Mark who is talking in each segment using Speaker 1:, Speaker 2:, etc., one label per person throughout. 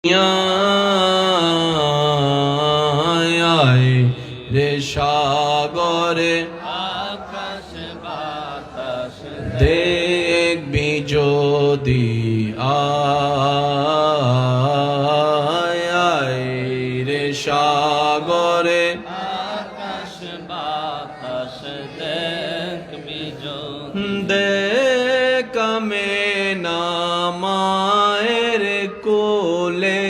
Speaker 1: রে সাগরে
Speaker 2: আকাশ বাতাস
Speaker 1: দেখবি যদি আয় রে সাগরে
Speaker 2: আকাশ বাতাস দেখবি যদি
Speaker 1: দেখামে না মায়ের কোলে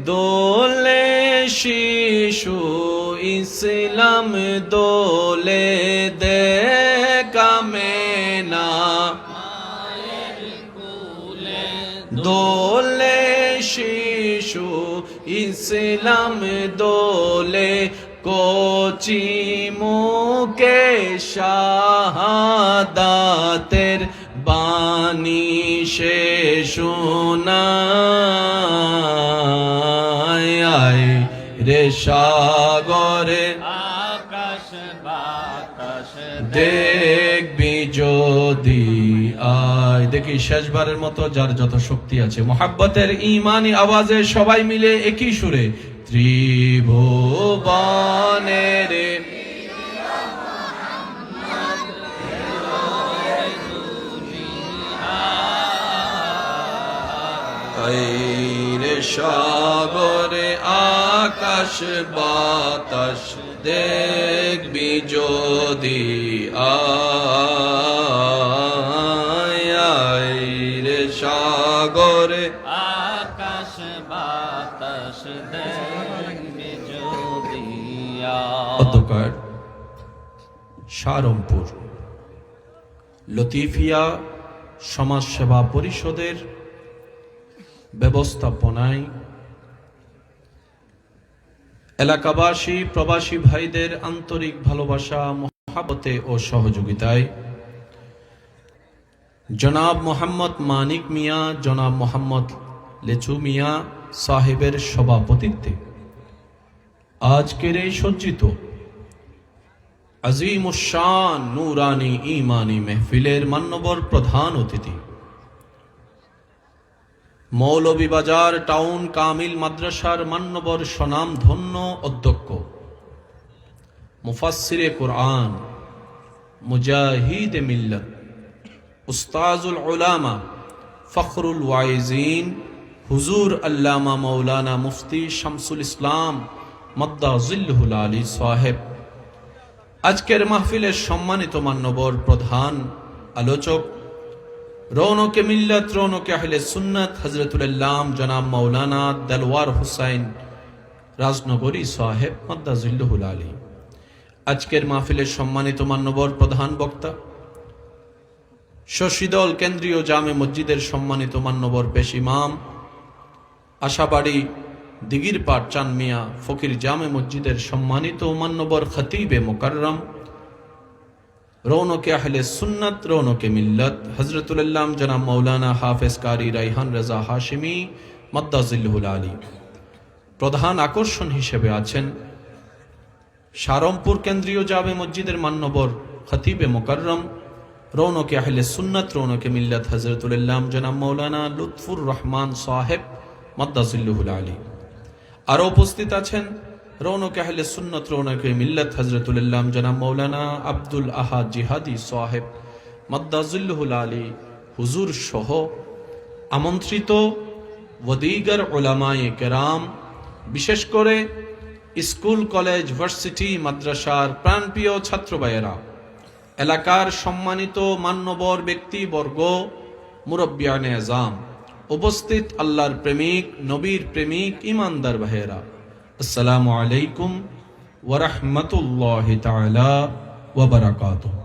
Speaker 1: দোলে শিশু ইসলাম দোলে দেখামে না
Speaker 2: মায়ের কোলে
Speaker 1: দোলে শিশু ইসলাম দোলে কোচি মুকে শাহাদাতের বাণী সে শোনায় রে সাগরে
Speaker 2: আকাশ বাতাস
Speaker 1: দেখবি যদি আয়। দেখি শেষবারের মতো যার যত শক্তি আছে মোহাব্বতের ঈমানি আওয়াজে সবাই মিলে একই সুরে ত্রিভুবনের রে সাগরে আকাশ বাতাস দেখবি যদি আয় রে সাগরে
Speaker 2: আকাশ বাতাস দেখবি যদি
Speaker 1: অতঃপর সারমপুর লতিফিয়া সমাজসেবা পরিষদের ব্যবস্থাপনায় এলাকাবাসী প্রবাসী ভাইদের আন্তরিক ভালোবাসা মহাব্বতে ও সহযোগিতায় জনাব মোহাম্মদ মানিক মিয়া জনাব মোহাম্মদ লেচু মিয়া সাহেবের সভাপতিত্বে আজকের এই সজ্জিত আজিমুশ-শান নূরানী ঈমানী মেহফিলের মান্যবর প্রধান অতিথি মৌলভীবাজার টাউন কামিল মাদ্রাসার মান্যবর স্বনামধন্য অধ্যক্ষ মুফাসসিরে কুরআন মুজাহিদে মিল্লাত উস্তাজুল উলামা ফখরুল ওয়াইজিন হুজুর আল্লামা মাওলানা মুফতি শামসুল ইসলাম মাদ্দা জিল্লুহুল আলী সাহেব, আজকের মাহফিলের সম্মানিত মান্যবর প্রধান আলোচক রৌনকে মিল্লাত রৌনকে আহলে সুন্নাত হযরতুল আল্লাম জনাব মাওলানা দেলওয়ার হুসাইন রাজনগরী সাহেব মাদ্দা জিল্লুহুল আলী, আজকের মাহফিলের সম্মানিত মান্যবর প্রধান বক্তা শশীদল কেন্দ্রীয় জামে মসজিদের সম্মানিত মান্যবর পেশ ইমাম আশাবাড়ি দিগিরপাট চানমিয়া ফকির জামে মসজিদের সম্মানিত মান্যবর খতিবে মুকাররম রৌনকে আহলে সুন্নাত রৌনকে মিল্লাত হযরতুল আল্লাম জনাব মাওলানা হাফেজ কারি রাইহান রাজা হাশিমি মাদ্দা জিল্লুহুল আলী, প্রধান আকর্ষণ হিসেবে আছেন সারমপুর কেন্দ্রীয় জামে মসজিদের মান্যবর খতিবে মুকাররম রৌনকে আহলে সুন্নাত রৌনকে মিল্লাত হযরতুল আল্লাম জনাব মাওলানা লুৎফুর রহমান সাহেব মাদ্দা জিল্লুহুল আলী। আরো উপস্থিত আছেন রৌনকে আহলে সুন্নাত রৌনকে মিল্লাত হযরতুল আল্লাম জনাব মাওলানা আব্দুল আহাদ জিহাদি সাহেব মাদ্দা জিল্লুহুল আলী হুজুর সহ আমন্ত্রিত ওয়াদিগার উলামায়ে কেরাম, বিশেষ করে স্কুল কলেজ ভার্সিটি মাদ্রাসার প্রাণপ্রিয় ছাত্র ভাইয়েরা, এলাকার সম্মানিত মান্যবর ব্যক্তিবর্গ, মুরব্বিয়ানে আযাম, উপস্থিত আল্লাহর প্রেমিক নবীর প্রেমিক ইমানদার ভাইয়েরা, আসসালামু আলাইকুম ওয়া রাহমাতুল্লাহি তাআলা ওয়া বারাকাতুহু।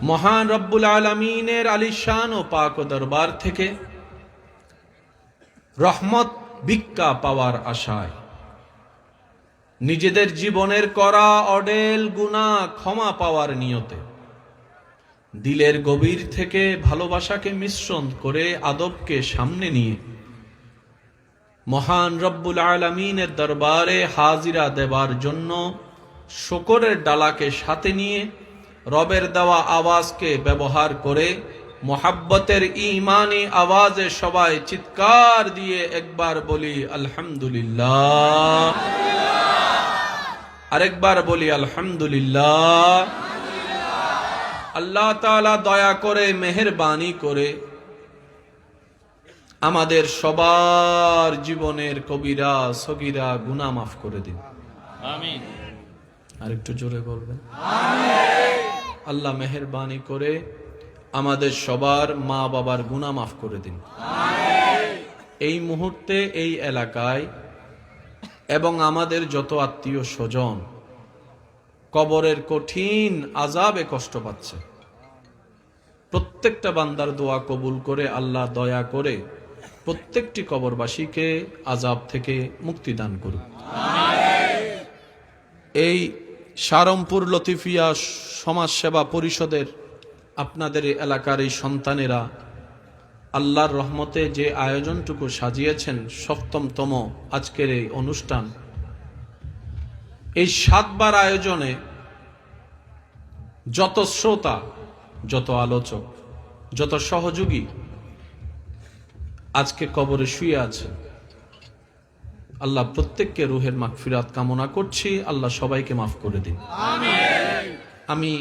Speaker 1: মহান রব্বুল আলামিনের আলিশান ও পাক দরবার থেকে রহমত ভিক্ষা পাওয়ার আশায় নিজেদের জীবনের করা অডেল গুনাহ ক্ষমা পাওয়ার নিয়তে দিলের গভীর থেকে ভালোবাসাকে মিশ্রণ করে আদবকে সামনে নিয়ে মহান রব্বুল আলামিনের দরবারে হাজিরা দেবার জন্য শুকরের ডালাকে সাথে নিয়ে রবের দেওয়া আওয়াজকে ব্যবহার করে মোহাব্বতের ঈমানি আওয়াজে সবাই চিৎকার দিয়ে একবার বলি আলহামদুলিল্লাহ, আরেকবার বলি আলহামদুলিল্লাহ। আল্লাহ তাআলা দয়া করে মেহেরবানি করে আমাদের সবার জীবনের কবিরা সগীরা গুনাহ মাফ করে দিন,
Speaker 2: আমিন।
Speaker 1: আরেকটু জোরে বলবেন আমিন। আল্লাহ মেহেরবানি করে আমাদের সবার মা বাবার গুনাহ মাফ করে দিন, আমিন। এই মুহূর্তে এই এলাকায় এবং আমাদের যত আত্মীয় স্বজন কবরের কঠিন আযাবে কষ্ট পাচ্ছে, প্রত্যেকটা বান্দার দোয়া কবুল করে আল্লাহ দয়া করে প্রত্যেকটি কবরবাসীকে আযাব থেকে মুক্তি দান করুন, আমিন। এই সারমপুর লতিফিয়া সমাজ সেবা পরিষদের আপনাদের এলাকার এই সন্তানেরা আল্লাহর রহমতে যে আয়োজনটুকু সাজিয়েছেন, ৭ম আজকের এই অনুষ্ঠান, এই ৭ বার আয়োজনে যত শ্রোতা, যত আলোচক, যত সহযোগী আজকে কবরে শুয়ে আছে, আল্লাহ প্রত্যেককে রুহের মাগফিরাত কামনা করছি। আল্লাহ সবাইকে মাফ করে দিন, আমিন। আমি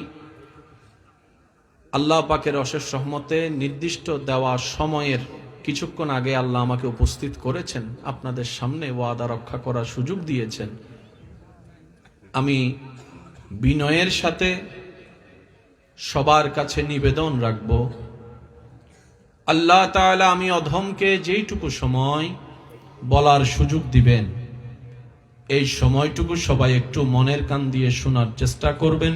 Speaker 1: আল্লাহ পাকের অশেষ রহমতে নির্দিষ্ট দেওয়া সময়ের কিছুক্ষণ আগে আল্লাহ আমাকে উপস্থিত করেছেন, আপনাদের সামনে ওয়াদা রক্ষা করার সুযোগ দিয়েছেন। আমি বিনয়ের সাথে সবার কাছে নিবেদন রাখব, আল্লাহ তাআলা আমি অধমকে যেইটুকু সময় বলার সুযোগ দিবেন, এই সময়টুকু সবাই একটু মনের কান দিয়ে শোনার চেষ্টা করবেন,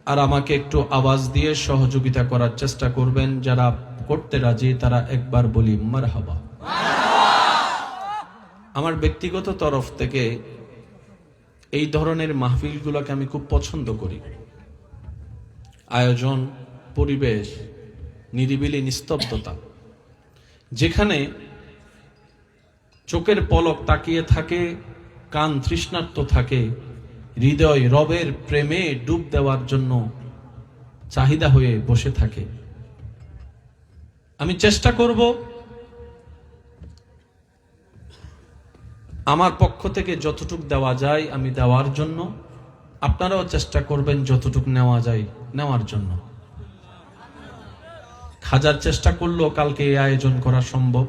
Speaker 1: আর আমাকে একটু আওয়াজ দিয়ে সহযোগিতা করার চেষ্টা করবেন। যারা করতে রাজি তারা একবার বলি মারহাবা। আমার ব্যক্তিগত তরফ থেকে এই ধরনের মাহফিলগুলোকে আমি খুব পছন্দ করি। আয়োজন, পরিবেশ, নিরিবিলি নিস্তব্ধতা, যেখানে চোখের পলক তাকিয়ে থাকে, কান তৃষ্ণার্ত থাকে, হৃদয় রবের প্রেমে ডুব দেওয়ার জন্য চাহিদা হয়ে বসে থাকে। আমি চেষ্টা করব আমার পক্ষ থেকে যতটুকু দেওয়া যায় আমি দেওয়ার জন্য, আপনারাও চেষ্টা করবেন যতটুকু নেওয়া যায় নেওয়ার জন্য। হাজার চেষ্টা করলেও কালকে এই আয়োজন করা সম্ভব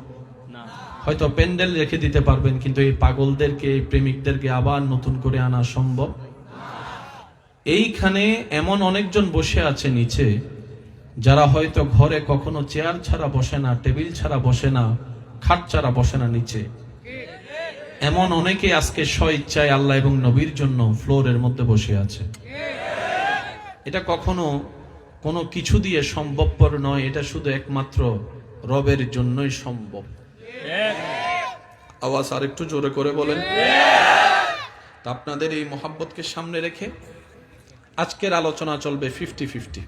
Speaker 2: না।
Speaker 1: হয়তো প্যান্ডেল রেখে দিতে পারবেন, কিন্তু এই পাগলদেরকে, এই প্রেমিকদেরকে আবার নতুন করে আনা সম্ভব? এইখানে এমন অনেকজন বসে আছে নিচে, যারা হয়তো ঘরে কখনো চেয়ার ছাড়া বসে না, টেবিল ছাড়া বসে না, খাট ছাড়া বসে না নিচে। এমন অনেকে আজকে স্বইচ্ছায় আল্লাহ এবং নবীর জন্য ফ্লোরের মধ্যে বসে আছে। এটা কখনো কোনো কিছু দিয়ে সম্ভবপর নয়, এটা শুধু একমাত্র রবের জন্যই সম্ভব। আওয়াজ আর একটু জোরে করে বলেন। তা আপনাদের এই মোহাব্বতকে সামনে রেখে আজকের আলোচনা চলবে 50-50।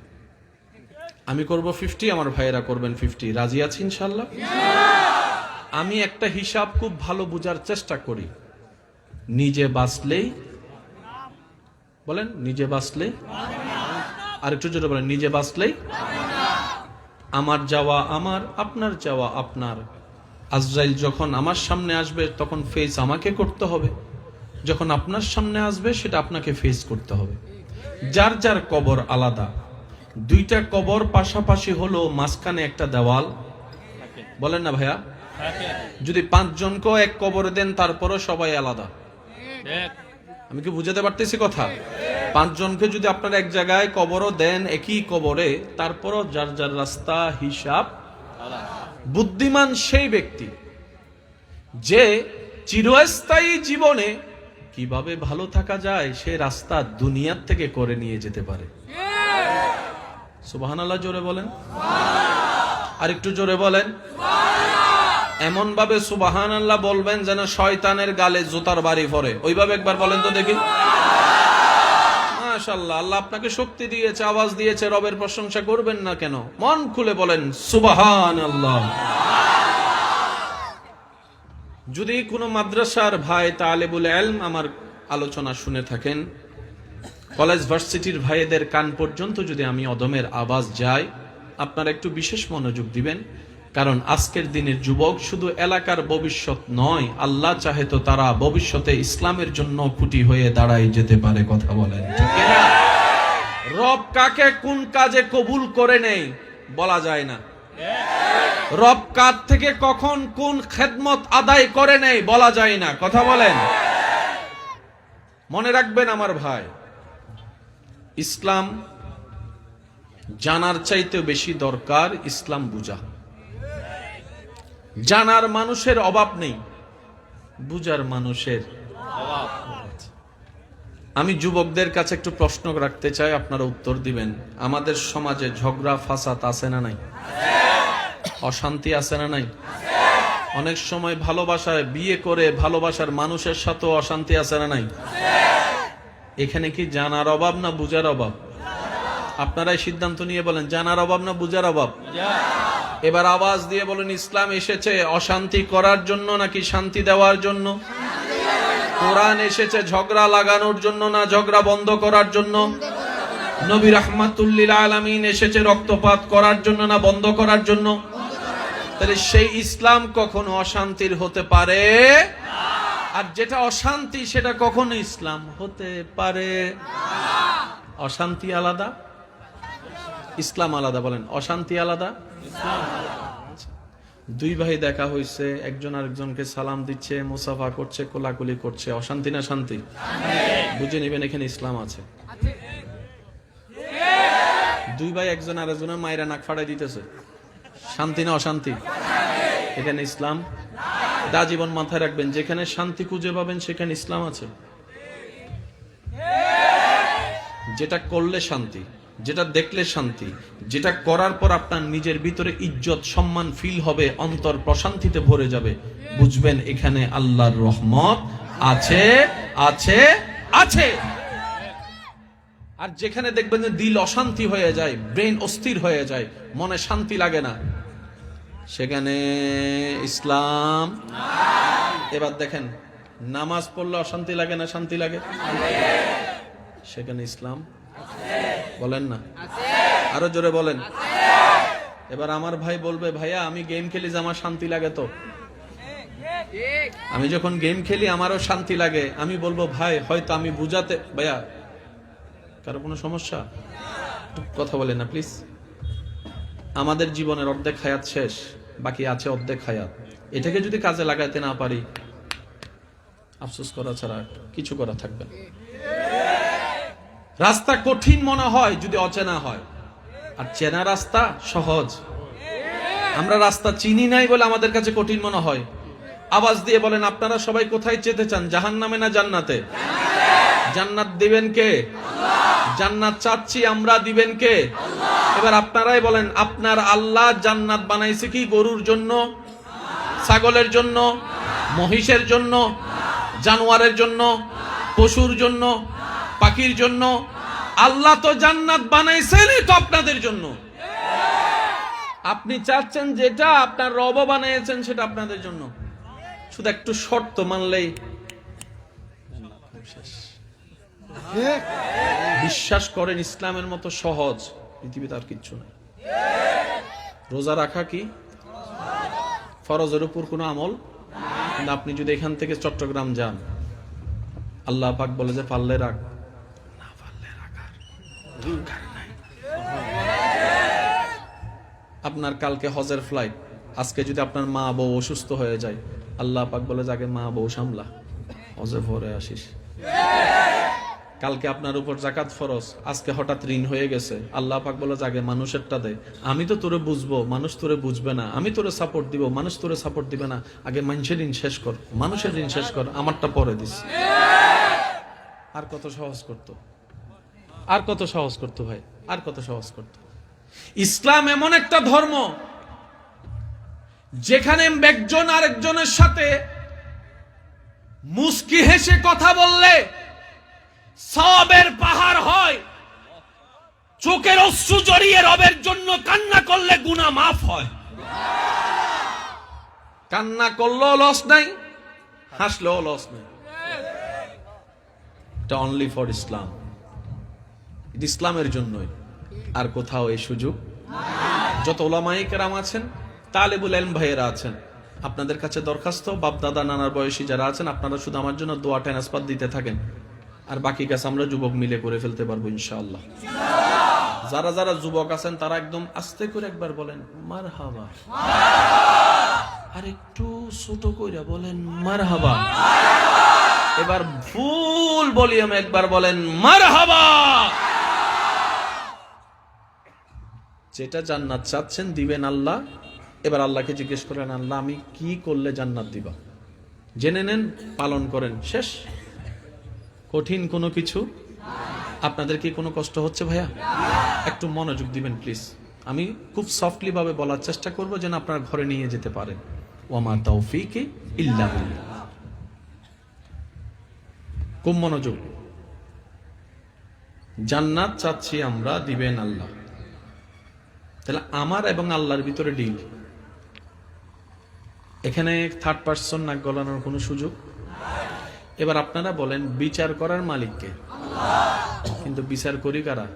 Speaker 1: আমি করব 50, আমার ভাইয়েরা করবেন 50। রাজি আছি ইনশাআল্লাহ? আমি একটা হিসাব খুব ভালো বুঝার চেষ্টা করি। নিজে বাঁচলেই বলেন, নিজে বাঁচলেই, আর একটু জোরে বলেন, নিজে বাঁচলেই আমার যাওয়া আমার, আপনার যাওয়া আপনার। আজরাইল যখন আমার সামনে আসবে তখন ফেস আমাকে করতে হবে, যখন আপনার সামনে আসবে সেটা আপনাকে ফেস করতে হবে। যার যার কবর আলাদা, দুইটা কবর পাশাপাশি হলো, মাঝখানে একটা দেওয়াল, বলেন না ভাইয়া? যদি 5 জনকেও এক কবরে দেন তারপরও সবাই আলাদা। আমি কি বুঝাতে পারতেছি কথা? 5 জনকে যদি আপনারা এক জায়গায় কবরও দেন, একই কবরে, তারপরও যার যার রাস্তা, হিসাব। বুদ্ধিমান সেই ব্যক্তি যে চিরস্থায়ী জীবনে কিভাবে ভালো থাকা যায় সে রাস্তা দুনিয়ার থেকে করে নিয়ে যেতে পারে। সুবহানাল্লাহ জোরে বলেন, আর একটু জোরে বলেন। এমন ভাবে সুবহানাল্লাহ বলবেন যেন শয়তানের গালে জুতার বাড়ি পড়ে, ওইভাবে একবার বলেন তো দেখি। মাশাআল্লাহ, আল্লাহ আপনাকে শক্তি দিয়েছে, আওয়াজ দিয়েছে, রবের প্রশংসা করবেন না কেন? মন খুলে বলেন সুবহানাল্লাহ। যদি কোনো মাদ্রাসার ভাই তালেবুল ইলম আমার আলোচনা শুনে থাকেন, কলেজ ভার্সিটির ভাইদের কান পর্যন্ত যদি আমি অদমের আওয়াজ যায়, আপনারা একটু বিশেষ মনোযোগ দিবেন, কারণ আজকের দিনের যুবক শুধু এলাকার ভবিষ্যৎ নয়, আল্লাহ চাহে তো তারা ভবিষ্যতে ইসলামের জন্য খুঁটি হয়ে দাঁড়ায় যেতে পারে। কথা বলেন ঠিক না? রব কাকে কোন কাজে কবুল করে নেই বলা যায় না। রব কার থেকে কখন কোন খেদমত আদায় করে নেই বলা যায় না। কথা বলেন। মনে রাখবেন আমার ভাই, ইসলাম জানার চাইতে বেশি দরকার ইসলাম বুঝা। জানার মানুষের অভাব নেই, বুঝার মানুষের অভাব। আমি যুবকদের কাছে একটু প্রশ্ন রাখতে চাই, আপনারা উত্তর দিবেন। আমাদের সমাজে ঝগড়া ফাসাদ আছে না নাই? অশান্তি আছে না নাই? অনেক সময় ভালোবাসায় বিয়ে করে ভালোবাসার মানুষের সাথে অশান্তি আছে না নাই? এখানে কি জানার অভাব না বুঝার অভাব? আপনারাই সিদ্ধান্ত নিয়ে বলেন, জানার অভাব না বুঝার অভাব? এবার আওয়াজ দিয়ে বলেন, ইসলাম এসেছে অশান্তি করার জন্য নাকি শান্তি দেওয়ার জন্য? কোরআন এসেছে ঝগড়া লাগানোর জন্য না ঝগড়া বন্ধ করার জন্য? নবী রাহমাতুল লিল আলামিন এসেছে রক্তপাত করার জন্য না বন্ধ করার জন্য? তাহলে সেই ইসলাম কখনো অশান্তির হতে পারে? আর যেটা অশান্তি সেটা কখনো ইসলাম হতে পারে? অশান্তি আলাদা, ইসলাম আলাদা। বলেন, অশান্তি আলাদা, ইসলাম আলাদা। দুই ভাই দেখা হইছে, একজন আরেকজনকে সালাম দিচ্ছে, মুসাফা করছে, কোলাকুলি করছে, অশান্তি না শান্তি? বুঝে নেবেন এখানে ইসলাম আছে। দুই ভাই একজন আরেকজনের মায়েরা নাক ফাড়াই দিতেছে, শান্তি না অশান্তি? এখানে ইসলাম। দা জীবন মাথায় রাখবেন, যেখানে শান্তি খুঁজে পাবেন সেখানে ইসলাম আছে। যেটা করলে শান্তি, যেটা দেখলে শান্তি, যেটা করার পর আপনার নিজের ভিতরে ইজ্জত সম্মান ফিল হবে, অন্তর প্রশান্তিতে ভরে যাবে, বুঝবেন এখানে আল্লাহর রহমত আছে আছে আছে। আর যেখানে দেখবেন যে দিল অশান্তি হয়ে যায়, ব্রেন অস্থির হয়ে যায়, মনে শান্তি লাগে না, সেখানে ইসলাম। এবার দেখেন, নামাজ পড়লে অশান্তি লাগে না শান্তি লাগে? সেখানে ইসলাম। বলেন না, আরো জোরে বলেন। এবার আমার ভাই বলবে, ভাইয়া আমি গেম খেলি যে আমার শান্তি লাগে, তো আমি যখন গেম খেলি আমারও শান্তি লাগে। আমি বলবো, ভাই হয়তো আমি বুঝাতে, ভাইয়া কারো কোনো সমস্যা? কথা বলেন না প্লিজ। আমাদের জীবনের অর্ধেক হায়াত শেষ, বাকি আছে অর্ধেক হায়াত। এটাকে যদি কাজে লাগাইতে না পারি, আফসোস করা ছাড়া কিছু করা থাকবে না। রাস্তা কঠিন মনে হয় যদি অচেনা হয়, আর চেনা রাস্তা সহজ। আমরা রাস্তা চিনি নাই বলে আমাদের কাছে কঠিন মনে হয়। আওয়াজ দিয়ে বলেন, আপনারা সবাই কোথায় যেতে চান, জাহান্নামে না জান্নাতে? জান্নাত দিবেন কে? জান্নাত চাচ্ছি আমরা, দিবেন কে? এবার আপনারাই বলেন, আপনার আল্লাহ জান্নাত বানাইছে কি গরুর জন্য, ছাগলের জন্য, মহিষের জন্য, জানোয়ারের জন্য, পশুর জন্য, পাখির জন্য? আল্লাহ তো জান্নাত বানাইছেনই তো আপনাদের জন্য। আপনি চাচ্ছেন যেটা আপনার রব বানিয়েছেন সেটা আপনাদের জন্য, শুধু একটু শর্ত মানলেই বিশ্বাস করেন ইসলামের মতো সহজ পৃথিবীতে আর কিচ্ছু নাই। রোজা রাখা কি ফরজের উপর কোনো আমল? কিন্তু আপনি যদি এখান থেকে চট্টগ্রাম যান, আল্লাহ পাক বলে যে পারলে রাখ, না পারলে রাখার দরকার নাই। আপনার কালকে হজের ফ্লাইট, আজকে যদি আপনার মা বউ অসুস্থ হয়ে যায়, আল্লাহ পাক বলে যে আগে মা বউ সামলা, হজে ভরে আসিস। কালকে আপনার উপর জাকাত ফরজ, আজকে হঠাৎ ঋণ হয়ে গেছে, আল্লাহ পাক বলে আগে মানুষেরটা দে। আমি তো তোরে বুঝবো, মানুষ তোরে বুঝবে না। আমি তোরে সাপোর্ট দিব, মানুষ তোরে সাপোর্ট দিবে না। আগে মানুষের ঋণ শেষ কর, মানুষের ঋণ শেষ কর, আমারটা পরে দিস। আর কত সহজ করতো, আর কত সহজ করতো ভাই, আর কত সহজ করতো। ইসলাম এমন একটা ধর্ম যেখানে একজন আরেকজনের সাথে মুস্কি হেসে কথা বললে সওয়াবের পাহাড় হয়, চোখের অশ্রু জড়িয়ে রবের জন্য কান্না করলে গুনাহ মাফ হয়। কান্না করলেও লস নাই, হাসলেও লস নাই। এটা অনলি ফর ইসলাম, ইসলামের জন্যই, আর কোথাও এই সুযোগ যত ওলামায়ে কেরাম আছেন, তালেবুল ইলম ভাইয়েরা আছেন, আপনাদের কাছে দরখাস্ত, বাপ দাদা নানার বয়সী যারা আছেন, আপনারা শুধু আমার জন্য দোয়া ট্রান্সফার দিতে থাকেন, আর বাকি কাজ আমরা যুবক মিলে করে ফেলতে পারবো ইনশাআল্লাহ। যারা যারা যুবক আছেন তারা একদম আস্তে করে একবার বলেন মারহাবা, আর একটু ছোট করে বলেন মারহাবা। এবার ফুল ভলিউমে একবার বলেন মারহাবা। যেটা জান্নাত চাচ্ছেন দিবেন আল্লাহ। এবার আল্লাহকে জিজ্ঞেস করেন, আল্লাহ আমি কি করলে জান্নাত দিবা? জেনে নেন, পালন করেন, শেষ। কঠিন কোনো কিছু। আপনাদের কি কোনো কষ্ট হচ্ছে ভাইয়া? একটু মনোযোগ দিবেন প্লিজ। আমি খুব সফটলি ভাবে বলার চেষ্টা করব যেন আপনার ঘরে নিয়ে যেতে পারেন। ওয়ামা তাওফীকি ইল্লা বিল্লাহ। খুব মনোযোগ। জান্নাত চাচ্ছি আমরা, দিবেন আল্লাহ। তাহলে আমার এবং আল্লাহর ভিতরে ডিল। এখানে থার্ড পারসন নাক গলানোর কোনো সুযোগ। এবার আপনারা বলেন বিচার করার মালিককে, কিন্তু বিচার করি কারা?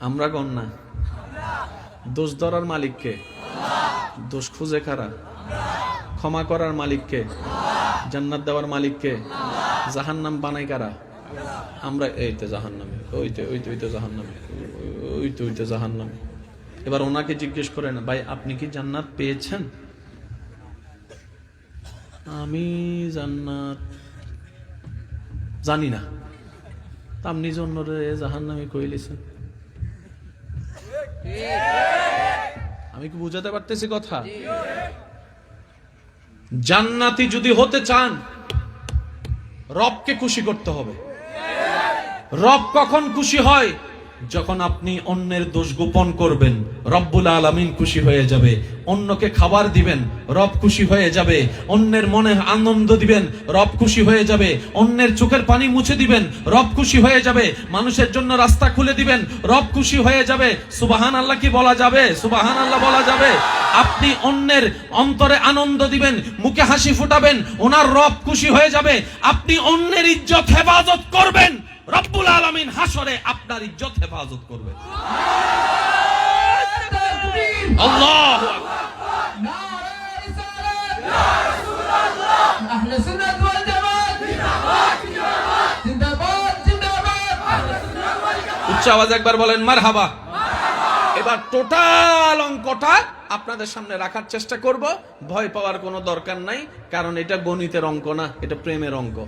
Speaker 1: আমরা গণ না। দোষ ধরার মালিককে, দোষ খুঁজে কারা? ক্ষমা করার মালিককে, জান্নাত দেওয়ার মালিককে, জাহান্নাম বানাই কারা? আমরা। এইতে জাহান্নামে, ওইতে জাহান্নামে, ওইতে জাহান্নামে। এবার ওনাকে জিজ্ঞেস করেন, ভাই আপনি কি জান্নাত পেয়েছেন? আমি জান্নাত জানি না। আপনি জন্যরে জাহান্নামে কইলেছেন। আমি কি বুঝাতে পারতেছি কথা? জান্নাতি যদি হতে চান রবকে খুশি করতে হবে। রব কখন খুশি হয়? যখন আপনি অন্যের দোষ গোপন করবেন, রব্বুল আলামিন খুশি হয়ে যাবে। অন্যকে খাবার দিবেন, রব খুশি হয়ে যাবে। অন্যের মনে আনন্দ দিবেন, রব খুশি হয়ে যাবে। অন্যের চোখের পানি মুছে দিবেন, রব খুশি হয়ে যাবে। মানুষের জন্য রাস্তা খুলে দিবেন, রব খুশি হয়ে যাবে। সুবহানাল্লাহ কি বলা যাবে? সুবহানাল্লাহ বলা যাবে। আপনি অন্যের অন্তরে আনন্দ দিবেন, মুখে হাসি ফুটাবেন, ওনার রব খুশি হয়ে যাবে। আপনি অন্যের ইজ্জত হেফাজত করবেন, রব্বুল আলামিন হাসরে আপনার ইজ্জত হেফাজত করবে। আল্লাহু আকবার।
Speaker 3: আহলে সুন্নাত ওয়াল জামাত জিন্দাবাদ জিন্দাবাদ জিন্দাবাদ।
Speaker 1: উচ্চ আওয়াজে একবার বলেন মারহাবা। এবার টোটাল অঙ্কটা আপনাদের সামনে রাখার চেষ্টা করব। ভয় পাওয়ার কোনো দরকার নাই, কারণ এটা গণিতের অঙ্ক না, এটা প্রেমের অঙ্ক।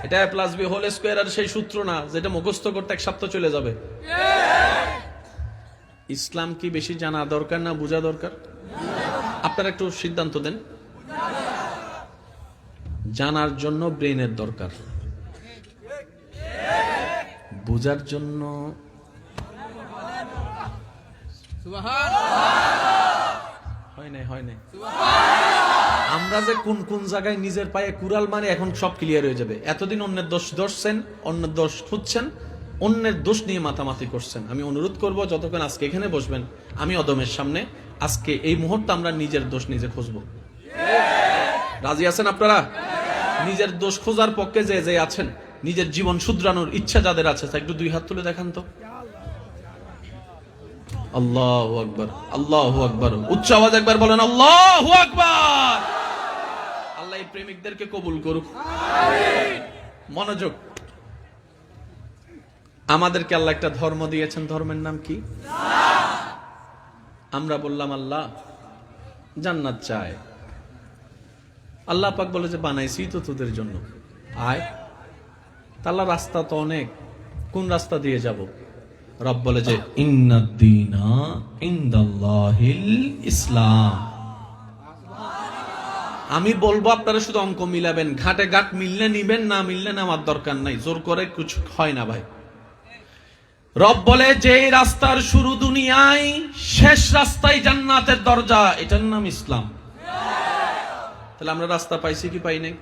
Speaker 1: এটা a + b হোল স্কয়ার আর সেই সূত্র না যেটা মুখস্থ করতে এক সপ্তাহ চলে যাবে। ইসলাম কি বেশি জানা দরকার না বোঝা দরকার? আপনারা একটু সিদ্ধান্ত দেন। জানার জন্য ব্রেনের দরকার, বোঝার জন্য হয় নাই। আমরা যে কোন কোন জায়গায় নিজের পায়ে কুড়াল মারে এখন সব ক্লিয়ার হয়ে যাবে। এতদিন অন্যের দোষ ধরছেন, অন্যের দোষ খুঁজছেন, অন্যের দোষ নিয়ে মাতামাতি করছেন। আমি অনুরোধ করব যতক্ষণ আজকে এখানে বসবেন, আমি অদমের সামনে আজকে এই মুহূর্তে আমরা নিজের দোষ নিজে খুঁজবো। রাজি আছেন আপনারা? নিজের দোষ খোঁজার পক্ষে যে যে আছেন, নিজের জীবন শুধরানোর ইচ্ছা যাদের আছে, তা একটু দুই হাত তুলে দেখান তো। আল্লাহু আকবার, আল্লাহু আকবার। উচ্চ আওয়াজ একবার বলেন আল্লাহু আকবার। আল্লাহ এই প্রেমিকদেরকে কবুল করুক। মনোযোগ। আমাদেরকে আল্লাহ একটা ধর্ম দিয়েছেন, ধর্মের নাম কি? আমরা বললাম আল্লাহ জান্নাত চাই। আল্লাহ পাক বলে যে বানাইছি তো তোদের জন্য, আয়। তাহলে রাস্তা তো অনেক, কোন রাস্তা দিয়ে যাব? রব বলে যে ইন্নাদ-দীনা ইনদাল্লাহিল ইসলাম। আমি বলবো আপনারা শুধু অঙ্ক মিলাবেন, ঘাটে ঘাট মিললে নিবেন, না মিললে আমার দরকার নাই। জোর করে কিছু হয় না ভাই। রব বলে যে রাস্তার শুরু দুনিয়ায়, শেষ রাস্তায় জান্নাতের দরজা, এটার নাম ইসলাম। তাহলে আমরা রাস্তা পাইছি কি পাই নাই?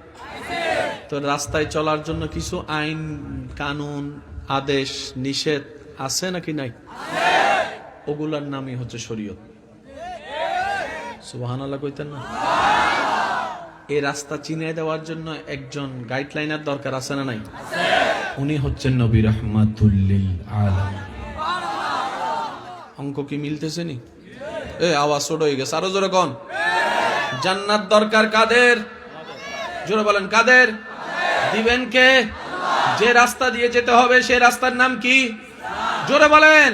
Speaker 1: তো রাস্তায় চলার জন্য কিছু আইন কানুন আদেশ নিষেধ আছে নাকি নাই? ওগুলার নামই হচ্ছে শরীয়ত। সুবহানাল্লাহ কইতেন না? এই রাস্তা চিনিয়ে দেওয়ার জন্য একজন গাইডলাইনের দরকার আছে না নাই? উনি হচ্ছেন নবী রাহমাতুল লিল আলামিন। অঙ্ক কি মিলতেছে নি? আওয়াজ ছোট হয়ে গেছে, আরো জোরে কোন। জান্নাত দরকার কাদের? জোরে বলেন কাদের? দিবেন কে? যে রাস্তা দিয়ে যেতে হবে সে রাস্তার নাম কি? জোরে বলেন,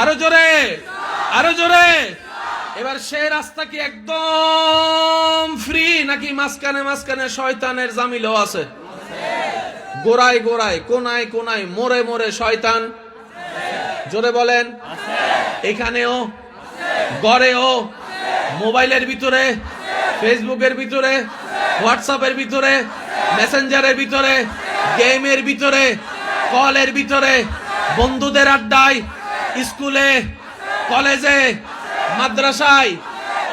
Speaker 1: আরো জোরে, আরো জোরে। এবার সে রাস্তা কি একদম ফ্রি নাকি মাঝখানে মাঝখানে শয়তানের জামিলও আছে? গোড়ায় গোড়ায় কোনায় কোনায় মোড়ে মোড়ে শয়তান। জোরে বলেন, এখানেও, গড়েও, মোবাইলের ভিতরে, ফেসবুকের ভিতরে, হোয়াটসঅ্যাপের ভিতরে, মেসেঞ্জারের ভিতরে, গেমের ভিতরে, কলের ভিতরে, বন্ধুদের আড্ডায়, স্কুলে, কলেজে, মাদ্রাসায়।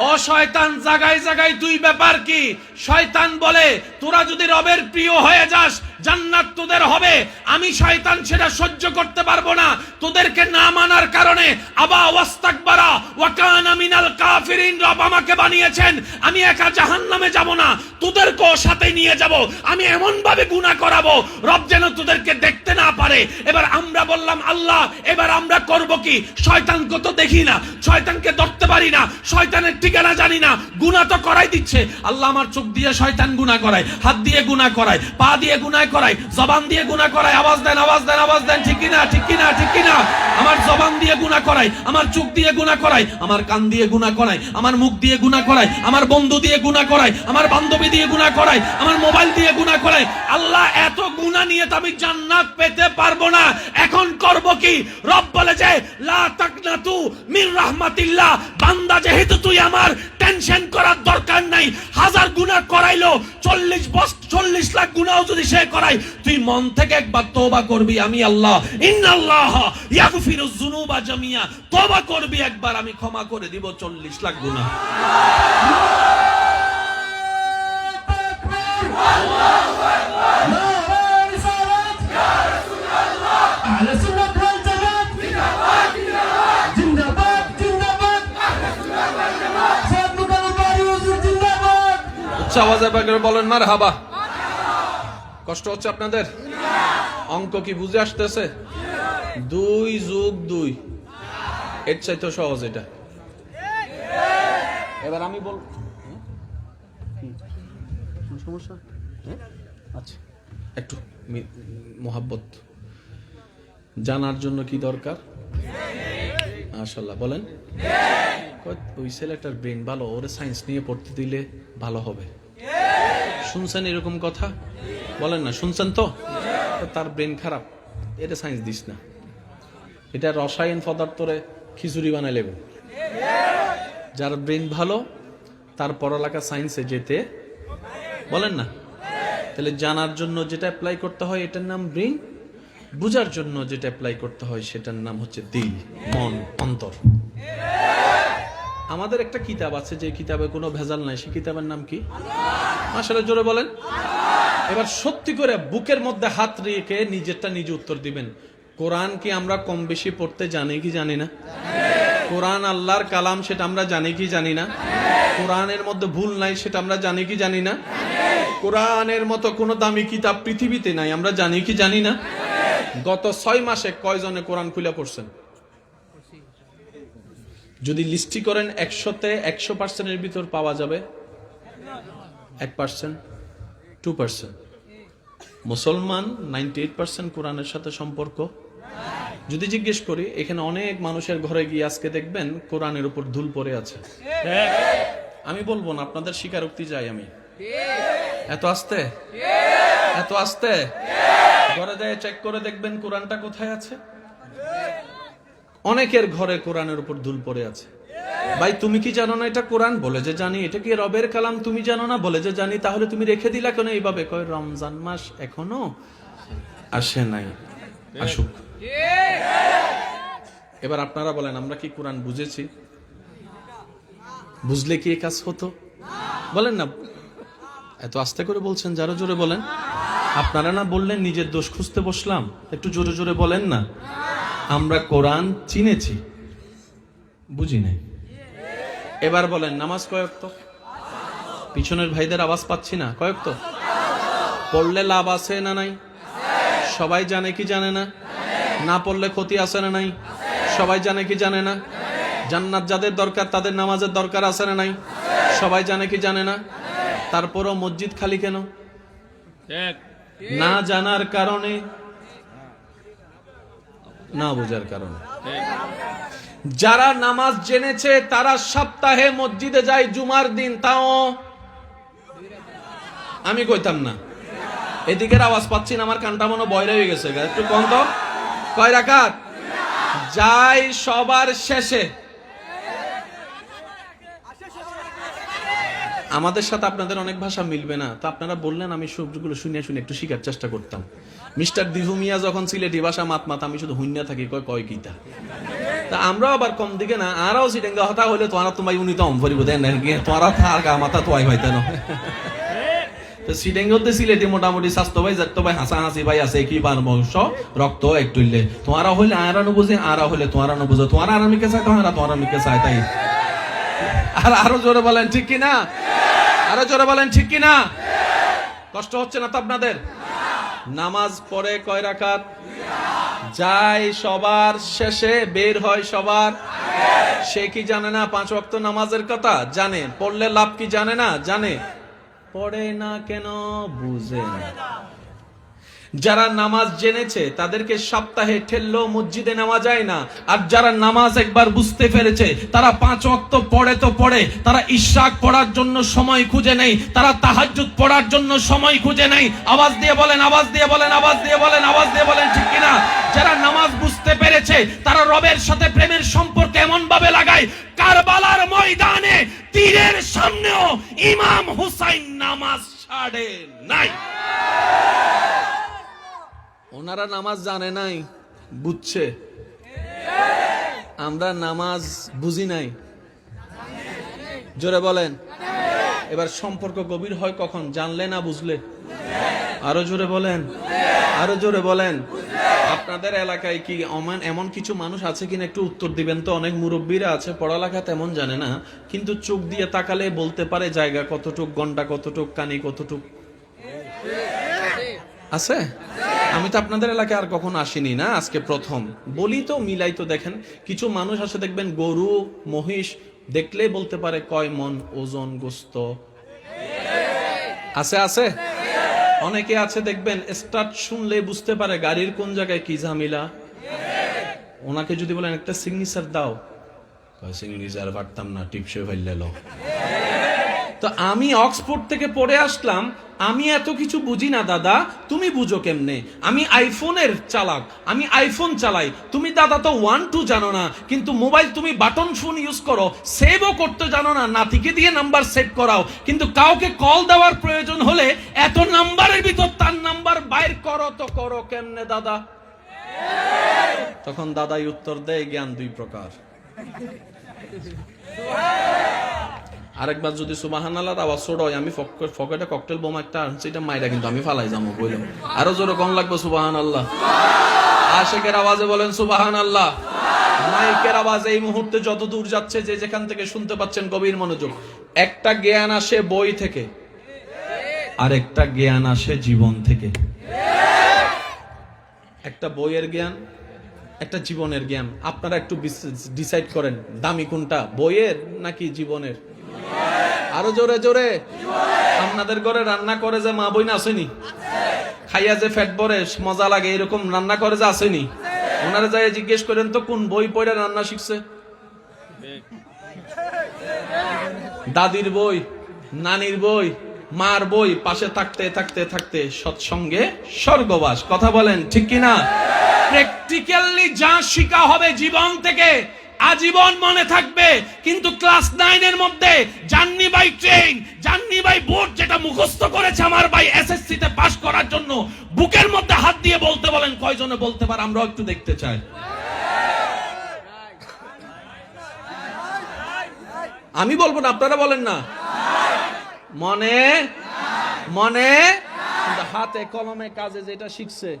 Speaker 1: ও শয়তান, জায়গায় জায়গায় তুই ব্যাপার কি? শয়তান বলে তোরা যদি রবের প্রিয় হয়ে যাস জান্নাত তোদের হবে। আমি শয়তান সেটা সহ্য করতে পারবো না। তোদেরকে না মানার কারণে আবা ওয়াস্তাকবারা ওয়া কানা মিনাল কাফিরিন, রব আমাকে বানিয়েছেন। আমি একা জাহান্নামে যাব না, তোদেরকেও সাথে নিয়ে যাব। আমি এমন ভাবে গুনাহ করাবো রব যেন তোদেরকে দেখতে না পারে। এবার আমরা বললাম আল্লাহ এবার আমরা করব কি? শয়তানকে তো দেখি না, শয়তানকে ধরতে পারি না, শয়তানের ঠিকানা জানি না, গুনাহ তো করাই দিচ্ছে। আল্লাহ আমার চোখ দিয়ে শয়তান গুনাহ করায়, হাত দিয়ে গুনাহ করায়, পা দিয়ে গুনাহ করায়, জবান দিয়ে গুনাহ করায়। আওয়াজ দেন, আওয়াজ দেন, আওয়াজ দেন, ঠিক কিনা, ঠিক কিনা, ঠিক কিনা? আমার জবান দিয়ে গুনাহ করায়, আমার চোখ দিয়ে গুনাহ করায়, আমার কান দিয়ে গুনাহ করায়, আমার মুখ দিয়ে গুনাহ করায়, আমার বন্ধু দিয়ে গুনাহ করায়, আমার বান্ধবী দিয়ে গুনাহ করায়, আমার মোবাইল দিয়ে গুনাহ করায়। আল্লাহ এত গুনাহ নিয়ে তো আমি জান্নাত পেতে পারবো না। এখন করব কি? রব বলে যে লা তাকনাতু মির রাহমাতিল্লাহ, বান্দা যেহেতু তুই আমার, টেনশন করার দরকার নাই। হাজার গুনাহ করাইলো, 40 লাখ গুনাহ যদি সে করায়, তুই মন থেকে একবার তওবা করবি, আমি আল্লাহ ইন্নাল্লাহ ইয়াগফিরুয যুনুবা জামিয়া, তওবা করবি একবার, আমি ক্ষমা করে দিব 40 লাখ গুনাহ। আওয়াজে বলেন মারহাবা। কষ্ট হচ্ছে আপনাদের? অঙ্ক কি বুঝে আসতেছে? 2 যোগ 2 এর চাইতে সহজ এটা। এবার আমি বল, সমস্যা? আচ্ছা, একটু মোহাব্বত জানার জন্য কি দরকার? মাশাআল্লাহ বলেন। ওই ছেলেটার ব্রেন ভালো, ওরে সায়েন্স নিয়ে পড়তে দিলে ভালো হবে। শুনছেন এরকম কথা? বলেন না, শুনছেন তো? তার ব্রেন খারাপ, এটা সায়েন্স দিস না, এটা রসায়ন পদার্থরে খিচুড়ি বানাই লেবে। যার ব্রেন ভালো তার পড়ালেখা সায়েন্সে যেতে বলেন না। তাহলে জানার জন্য যেটা অ্যাপ্লাই করতে হয় এটার নাম ব্রেন, বুঝার জন্য যেটা অ্যাপ্লাই করতে হয় সেটার নাম হচ্ছে দিল, মন, অন্তর। আমাদের একটা কিতাব আছে যে কিতাবে কোনো ভেজাল নাই, সেই কিতাবের নাম কি? মাশাআল্লাহ জোরে বলেন। এবার সত্যি করে বুকের মধ্যে হাত রেখে নিজেরটা নিজে উত্তর দিবেন। কোরআন কি আমরা কম বেশি পড়তে জানি কি জানি না? কোরআন আল্লাহর কালাম সেটা আমরা জানি কি জানি না? কোরআনের মধ্যে ভুল নাই সেটা আমরা জানি কি জানি না? কোরআনের মতো কোনো দামি কিতাব পৃথিবীতে নাই, আমরা জানি কি জানি না? গত 6 মাসে কয়জনে কোরআন খুলে পড়ছেন? যদি লিস্টি করেন 100তে 100% ভিতর পাওয়া যাবে 1%, 2%। মুসলমান 98% কোরআনের সাথে সম্পর্ক। যদি জিজ্ঞেস করি এখানে অনেক মানুষের ঘরে গিয়ে আজকে দেখবেন কোরআনের উপর ধুল পড়ে আছে। আমি বলবো না, আপনাদের স্বীকারোক্তি চাই আমি। এত আস্তে, এত আস্তে। ঘরে যায় চেক করে দেখবেন কোরআনটা কোথায় আছে। অনেকের ঘরে কোরআনের উপর ধুল পড়ে আছে। ভাই তুমি কি জানো না এটা কোরআন? বলে যে জানি। এটা কি রবের কালাম? তুমি জানো না? বলে যে জানি। তাহলে তুমি রেখে দিলা কেন এইভাবে? কয় রমজান মাস এখনো আসে নাই, আসুক। এবার আপনারা বলেন আমরা কি কোরআন বুঝেছি? বুঝলে কি এই কাজ হতো? বলেন না। এত আস্তে করে বলছেন, যারা জোরে বলেন। আপনারা না বললেন নিজের দোষ খুঁজতে বসলাম, একটু জোরে জোরে বলেন না। আমরা কোরআন চিনেছি, বুঝি নাই। এবার বলেন নামাজ কয় ওয়াক্ত? পিছনের ভাইদের আওয়াজ পাচ্ছি না। কয় ওয়াক্ত? পড়লে লাভ আছে না নাই? সবাই জানে কি জানে না? না পড়লে ক্ষতি আছে না নাই? সবাই জানে কি জানে না? জান্নাত যাদের দরকার তাদের নামাজের দরকার আছে না নাই? সবাই জানে কি জানে না? তারপরও মসজিদ খালি কেন?
Speaker 2: ঠিক।
Speaker 1: না জানার কারণে, না বোঝার কারণে।
Speaker 2: ঠিক।
Speaker 1: যারা নামাজ জেনেছে তারা সপ্তাহে মসজিদে যায় জুমার দিন, তাও আমি কইতাম না। এদিকের আওয়াজ পাচ্ছি না, আমার কানটা মনে বয়রা হয়ে গেছে, একটু কম তো। কয় রাকাত? যাই সবার শেষে। আমাদের সাথে আপনাদের অনেক ভাষা মিলবে না, তো আপনারা বললেন, আমি সবগুলো শুনে শুনে একটু শিখার চেষ্টা করতাম। মিস্টার দিহু মিয়া যখন সিলেটি ভাষা মাত আমি শুধু হুইন্যা থাকি, কয় কয় গীতা। তা আমরাও আবার কম দিকে না, আরাও সিটেঙ্গা হতা হইলে তোরা তোমায় উনি তো অম্ফরিব দেন, তোরা থার গা মাথা তোয়াই হইতে না। তো সিটেঙ্গতে সিলেটি মোটামুটি স্বাস্থ্য ভাই যাত্য ভাই হাসা হাসি ভাই আছে কি বংশ রক্ত একটুলে, তোমারা হইলে আরা বুঝে, আরা হইলে তোমারা বুঝো, তোমারা আরামিকে চাই, তোমারা মিকে চাই, তাই। আর আরো জোরে বলেন ঠিক কি না? আরো জোরে বলেন ঠিক কি না? কষ্ট হচ্ছে না তো আপনাদের? নামাজ পড়ে কয় রাকাত? যায় সবার শেষে, বের হয় সবার। সে কি জানে না 5 ওয়াক্ত নামাজের কথা? জানে। পড়লে লাভ কি জানে না? জানে। পড়ে না কেন? বুঝে না। যারা নামাজ জেনেছে তাদেরকে সপ্তাহে ঠেললেও মসজিদে নেওয়া যায় না, আর যারা নামাজ একবার বুঝতে পেরেছে তারা 5 ওয়াক্ত পড়ে তো পড়ে, তারা ইশরাক পড়ার জন্য সময় খুঁজে নেই, তারা তাহাজ্জুদ পড়ার জন্য সময় খুঁজে নেই। আওয়াজ দিয়ে বলেন, আওয়াজ দিয়ে বলেন, আওয়াজ দিয়ে বলেন, আওয়াজ দিয়ে বলেন ঠিক কিনা? যারা নামাজ বুঝতে পেরেছে তারা রবের সাথে প্রেমের সম্পর্ক এমন ভাবে লাগায়, কারবালার ময়দানে তীরের সামনেও ইমাম হুসাইন নামাজ ছাড়ে নাই। ওনারা নামাজ জানে নাই, বুঝছে। আমরা নামাজ বুঝি নাই। জোরে বলেন। এবার সম্পর্ক গভীর হয় কখন? জানলে না বুঝলে? আরো জোরে বলেন, আরো জোরে বলেন। আপনাদের এলাকায় কি এমন কিছু মানুষ আছে কিনা একটু উত্তর দিবেন তো? অনেক মুরব্বীরা আছে, পড়ালেখা তেমন জানে না, কিন্তু চোখ দিয়ে তাকালে বলতে পারে জায়গা কতটুক, ঘন্টা কতটুক, কানি কতটুক। আছে? আমি তো আপনাদের এলাকায় আর কখনো আসিনি না, আজকে প্রথম। বলি তো, মিলাই তো। দেখেন কিছু মানুষ আছে দেখবেন, গরু মহিষ দেখলেই বলতে পারে কয় মন ওজন গোস্ত। আছে আছে। অনেকে আছে দেখবেন স্টার্ট শুনলে বুঝতে পারে গাড়ির কোন জায়গায় কি ঝামেলা। ওনাকে যদি বলেন একটা সিগনেচার দাও, কয় সিগনেচার পারতাম না, টিপসে ফেললে। তো আমি অক্সফোর্ড থেকে পড়ে আসলাম, আমি এত কিছু বুঝি না দাদা, তুমি বুঝো কেমনে? আমি আইফোনের চালাক, আমি আইফোন চালাই, তুমি দাদা তো 1 2 জানো না, কিন্তু মোবাইল তুমি বাটন ফোন ইউজ করো, সেভও করতে জানো না, নাতিকে দিয়ে নাম্বার সেভ করাও, কিন্তু কাউকে কল দেওয়ার প্রয়োজন হলে এত নাম্বারের ভিতর তার নাম্বার বাইর করো, তো করো কেমনে দাদা? তখন দাদাই উত্তর দেয়, জ্ঞান 2 প্রকার। আরেকবার যদি সুবহানাল্লাহর আওয়াজ ছোড়য়, আমি পকেটে ককটেল বোমা একটা আনছি, এটা মাইরা কিন্তু আমি ফালাই যাবো বললাম। আরো জোরে কোন লাগবে সুবহানাল্লাহ। আশিকের আওয়াজে বলেন সুবহানাল্লাহ। মাইকের আওয়াজ এই মুহূর্তে যত দূর যাচ্ছে, যে যেখান থেকে শুনতে পাচ্ছেন, গভীর মনোযোগ। একটা জ্ঞান আসে বই থেকে, আর একটা জ্ঞান আসে জীবন থেকে। একটা বইয়ের জ্ঞান, একটা জীবনের জ্ঞান। আপনারা একটু ডিসাইড করেন দামি কোনটা, বইয়ের নাকি জীবনের? আরো জোরে জোরে। আপনাদের ঘরে রান্না করে যে মা বোন আসেনি, খাইয়া যে ফ্যাট ভরে মজা লাগে, এরকম রান্না করে যে আসেনি? ওনারা যাই জিজ্ঞেস করেন তো কোন বই পড়ে রান্না শিখছে? দাদির বই, নানির বই, মার বই, পাশে থাকতে থাকতে থাকতে সৎসঙ্গে স্বর্গবাস। কথা বলেন ঠিক কিনা? প্র্যাকটিক্যালি যা শিখা হবে জীবন থেকে, আজীবন মনে থাকবে। কিন্তু ক্লাস 9 এর মধ্যে journey by train, journey by boat যেটা মুখস্থ করেছে আমার ভাই এসএসসি তে পাস করার জন্য, বুকের মধ্যে হাত দিয়ে বলতে বলেন কয়জনে বলতে পারে? আমরাও একটু দেখতে চাই। আমি বলবো না, আপনারা বলেন না। মনে মনে, কিন্তু হাতে কলমে কাজে যেটা শিখছে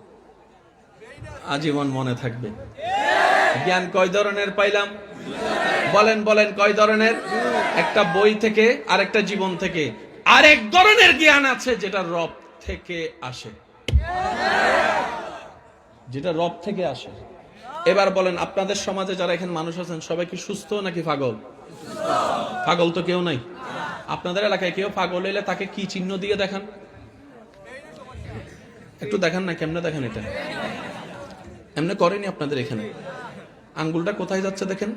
Speaker 1: আজীবন মনে থাকবে। জ্ঞান কয় ধরনের পাইলাম? বলেন বলেন কয় ধরনের? একটা বই থেকে, আর একটা জীবন থেকে। আর এক ধরনের জ্ঞান আছে যেটা রব থেকে আসে, যেটা রব থেকে আসে। এবার বলেন, আপনাদের সমাজে যারা এখানে মানুষ আছেন সবাই কি সুস্থ নাকি পাগল? পাগল তো কেউ নাই। আপনাদের এলাকায় কেউ পাগল হইলে তাকে কি চিহ্ন দিয়ে দেখান? একটু দেখান না, কেমনে দেখেন? এটা এমনি করেনি আপনাদের এখানে? আঙ্গুলটা কোথায় যাচ্ছে দেখেন,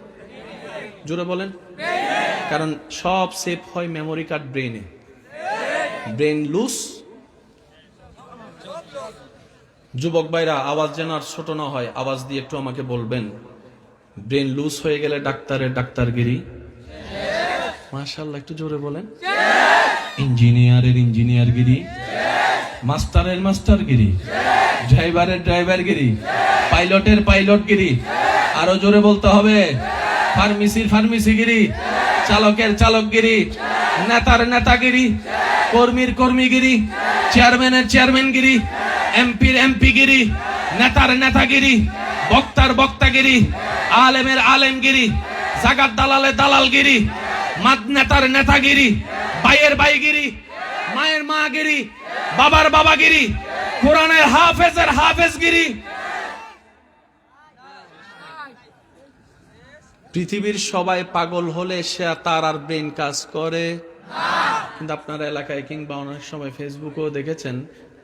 Speaker 1: জোরে বলেন। কারণ সব সেভ হয় মেমোরি কার্ড ব্রেনে। Brain loose. যুবক ভাইরা, আওয়াজ যেন আর ছোট না হয়, আওয়াজ দিয়ে একটু আমাকে বলবেন, ব্রেন লুজ হয়ে গেলে ডাক্তারের ডাক্তারগিরি, মাশাআল্লাহ একটু জোরে বলেন, ইঞ্জিনিয়ারের ইঞ্জিনিয়ারগিরি, মাস্টারের মাস্টারগিরি, ড্রাইভারের ড্রাইভারগিরি, পাইলটের পাইলটগিরি, আরো জোরে বলতে হবে, ফার্মেসির ফার্মেসিগিরি, চালকের চালকগিরি, নেতার নেতাগিরি, কর্মীর কর্মীগিরি, চেয়ারম্যানের চেয়ারম্যানগিরি, এমপির এমপিগিরি, নেতার নেতাগিরি, বক্তার বক্তাগিরি, আলেমের আলেমগিরি, জাগাত দালালের দালালগিরি, নেতার নেতাগিরি, ভাইয়ের ভাইগিরি, মায়ের মাগিরি, বাবার বাবাগিরি, কোরআনের হাফেজের হাফেজগিরি। পৃথিবীর সবাই পাগল হলে সে তার আর ব্রেন কাজ করে, কিন্তু আপনার এলাকায় কিংবা অনেক সময় ফেসবুকেও দেখেছেন,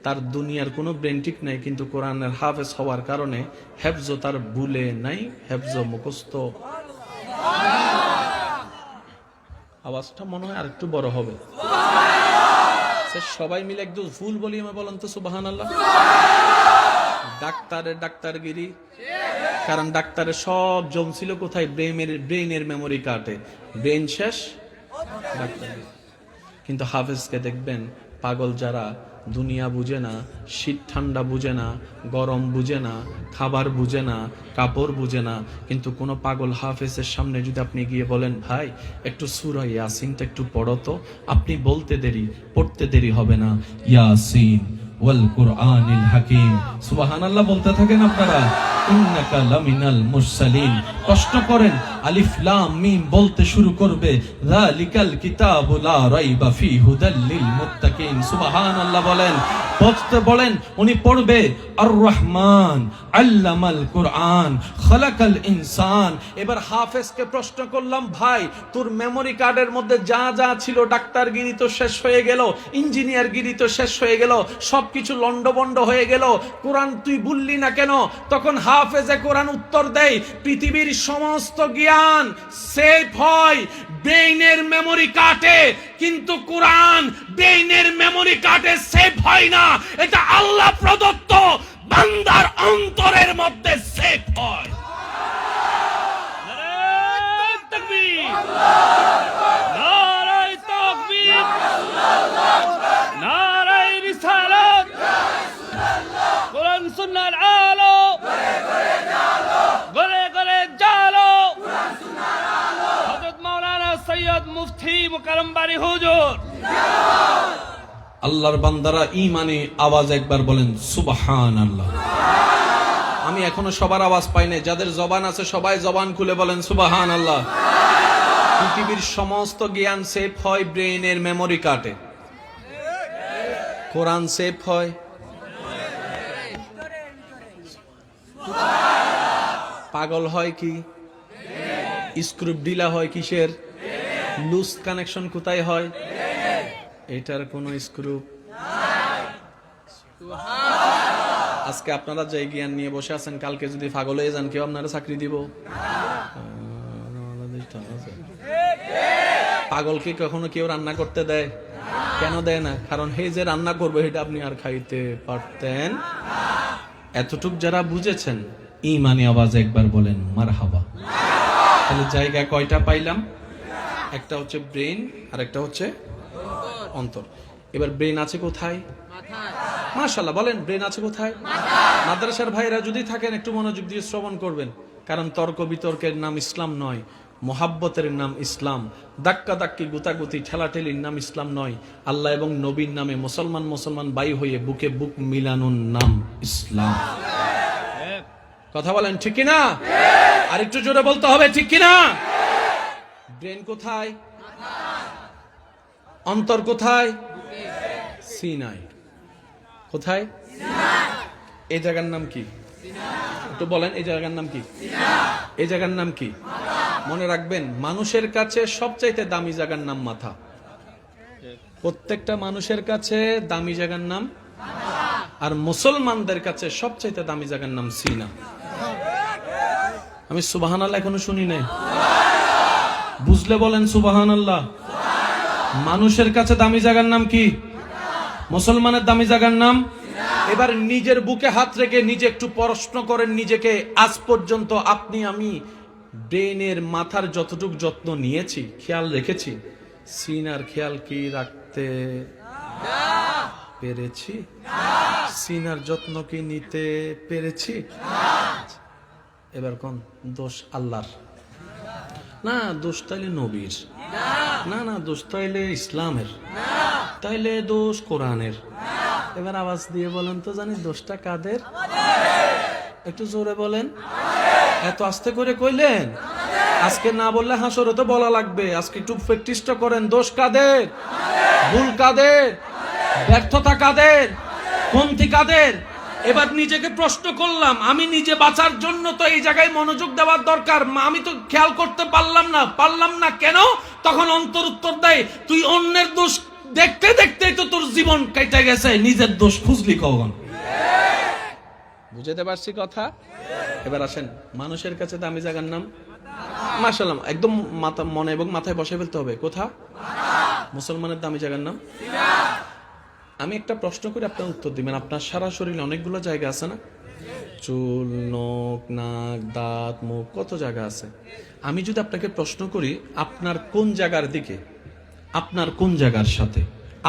Speaker 1: তার দুনিয়ার কোনো ব্রেন ঠিক নাই, কিন্তু কোরআনের হাফেজ হওয়ার কারণে হেফজ তার ভুলে নাই, হেফজ মুখস্থ। আওয়াজটা মনে হয় আর একটু বড় হবে। সবাই মিলে একটু ফুল বলি আমি, বলেন তো সুবহানাল্লাহ। ডাক্তারের ডাক্তারগিরি, কারণ ডাক্তারের সব জমছিল কোথায়? ব্রেইনের মেমোরি কার্ডে। ব্রেন শেষ, ডাক্তার। কিন্তু হাফেজকে দেখবেন, পাগল যারা দুনিয়া বুঝে না, শীত ঠান্ডা বুঝে না, গরম বুঝে না, খাবার বুঝে না, কাপড় বুঝে না, কিন্তু কোন পাগল হাফেজের সামনে যদি আপনি গিয়ে বলেন, ভাই একটু সূরা ইয়াসিনটা একটু পড়ো তো, আপনি বলতে দেরি, পড়তে দেরি হবে না, ইয়াসিন ওয়াল কুরআনিল হাকিম, সুবহানাল্লাহ বলতে থাকেন আপনারা, ইন্নাকা লামিনাল মুরসালিন। কষ্ট করেন, আলিফ লাম মিম বলতে শুরু করবে, যালিকাল কিতাবু লা রাইবা ফিহি হুদাল লিল মুত্তাকিন, সুবহানাল্লাহ বলেন। পড়তে বলেন, উনি পড়বে, আর রহমান আল্লামাল কুরআন খালাকাল ইনসান। এবার হাফেজকে প্রশ্ন করলাম, ভাই তোর মেমোরি কার্ডের মধ্যে যা যা ছিল, ডাক্তারগিরি তো শেষ হয়ে গেল, ইঞ্জিনিয়ারগিরি তো শেষ হয়ে গেল, সবকিছু লন্ডভন্ড হয়ে গেল, কোরআন তুই বললি না কেন? তখন হাফেজে কোরআন উত্তর দেয়, পৃথিবীর সমস্ত জ্ঞান সেভ হয় ব্রেইনের মেমোরি কার্ডে, কিন্তু কোরআন ব্রেইনের মেমোরি কার্ডে সেভ হয় না, এটা আল্লাহ প্রদত্ত বান্দার অন্তরের মধ্যে সেভ হয়।
Speaker 2: নারায়ে তাকবীর, নারায়ে তাকবীর, নারায়ে রিসালাত, কোরআন সুন্নাহর আলো গরে গরে জালো, হযরত মাওলানা সৈয়দ মুফতি মুকাররম বারি হুজুর।
Speaker 1: আল্লাহর বান্দারা ঈমানে আওয়াজ একবার বলেন সুবহানাল্লাহ। আমি এখনো সবার আওয়াজ পাই নাই, যাদের জবান আছে সবাই জবান খুলে বলেন সুবহানাল্লাহ। পৃথিবীর সমস্ত জ্ঞান সেভ হয় ব্রেইনের মেমোরি কার্ডে, কোরআন সেভ হয় পাগল হয় কি? স্ক্রু ঢিলা হয় কিসের? লুজ কানেকশন কোথায় হয়? এটার কোন স্ক্রু। আজকে আপনারা যে জ্ঞান নিয়ে বসে আছেন, কালকে যদি পাগল হয়ে যান, কেউ আপনারা চাকরি দিব? পাগলকে কখনো কেউ রান্না করতে দেয়? কেন দেয় না? কারণ হে যে রান্না করবে এটা আপনি আর খাইতে পারতেন। এতটুক যারা বুঝেছেন, ঈমানি আওয়াজ একবার বলেন মারহাবা। তাহলে জায়গা কয়টা পাইলাম? একটা হচ্ছে ব্রেন, আর একটা হচ্ছে অন্তর। এবার ব্রেন আছে কোথায়? মাশাআল্লাহ বলেন, ব্রেন আছে কোথায়? মাদ্রাসার ভাইরা যদি থাকেন একটু মনোযোগ দিয়ে শ্রবণ করবেন, কারণ তর্ক বিতর্কের নাম ইসলাম নয়, মোহাব্বতের নাম ইসলাম। দাক্কা দাক্কি গুতাগুতি ঠেলাঠেলির নাম ইসলাম নয়, আল্লাহ এবং নবীর নামে মুসলমান মুসলমান বাই হয়ে বুকে বুক মিলানোর নাম ইসলাম। কথা বলেন ঠিক কিনা? আর একটু জোরে বলতে হবে ঠিক কিনা? ব্রেন কোথায়? অন্তর কোথায়? সিনাই। কোথায়? এই জায়গার নাম কি? একটু একটু বলেন এই জায়গার নাম কি? এই জায়গার নাম কি? মনে রাখবেন, মানুষের কাছে সবচাইতে দামি জায়গার নাম মাথা। প্রত্যেকটা মানুষের কাছে দামি জায়গার নাম, আর মুসলমানদের কাছে সবচাইতে দামি জায়গার নাম সিনা। আমি সুবহানাল্লাহ এখনো শুনি নাই, বুঝলে বলেন সুবহানাল্লাহ। মানুষের কাছে দামি জায়গার নাম কি? মুসলমানের দামি জায়গার নাম। এবার নিজের বুকে হাত রেখে নিজে একটু প্রশ্ন করেন নিজেকে, আজ পর্যন্ত আপনি আমি ব্রেনের মাথার যতটুকু যত্ন নিয়েছি, খেয়াল রেখেছি, সিনার খেয়াল কি রাখতে পেরেছি? সিনার যত্ন কি নিতে পেরেছি? এবার কোন দোষ আল্লাহর? না, দোষ তাইলে নবীর, না না দোষ তাইলে ইসলামের, তাইলে দোষ কোরআনের। এবার আওয়াজ দিয়ে বলেন তো, জানি দোষটা কাদের? একটু জোরে বলেন। এত আস্তে করে কইলেন, আজকে না বললে হাসরে তো বলা লাগবে। আজকে একটু প্র্যাকটিসটা করেন। দোষ কাদের? ভুল কাদের? ব্যর্থতা কাদের? কমতি কাদের? এবার নিজেকে প্রশ্ন করলাম, আমি নিজে বাঁচার জন্য তো এই জায়গায় মনোযোগ দেওয়ার দরকার। আমি তো খেয়াল করতে পারলাম না কেন? তখন অন্তর উত্তর দেয়, তুই অন্যের দোষ দেখতে দেখতে তো তোর জীবন কেটে গেছে, নিজের দোষ খুঁজলি কখন? বুঝতে পারছি কথা? এবার আসেন, মানুষের কাছে দামি জায়গার নাম মাশাআল্লাহ, একদম মাথা মনে এবং মাথায় বসে ফেলতে হবে। কোথা? মুসলমানের দামি জায়গার নাম। আমি একটা প্রশ্ন করে আপনার উত্তর দিবেন। আপনার সারা শরীরে অনেকগুলো জায়গা আছে না? চুল, নখ, নাক, দাঁত, মুখ, কত জায়গা আছে। আমি যদি আপনাকে প্রশ্ন করি, আপনার কোন জায়গার দিকে, আপনার কোন জায়গার সাথে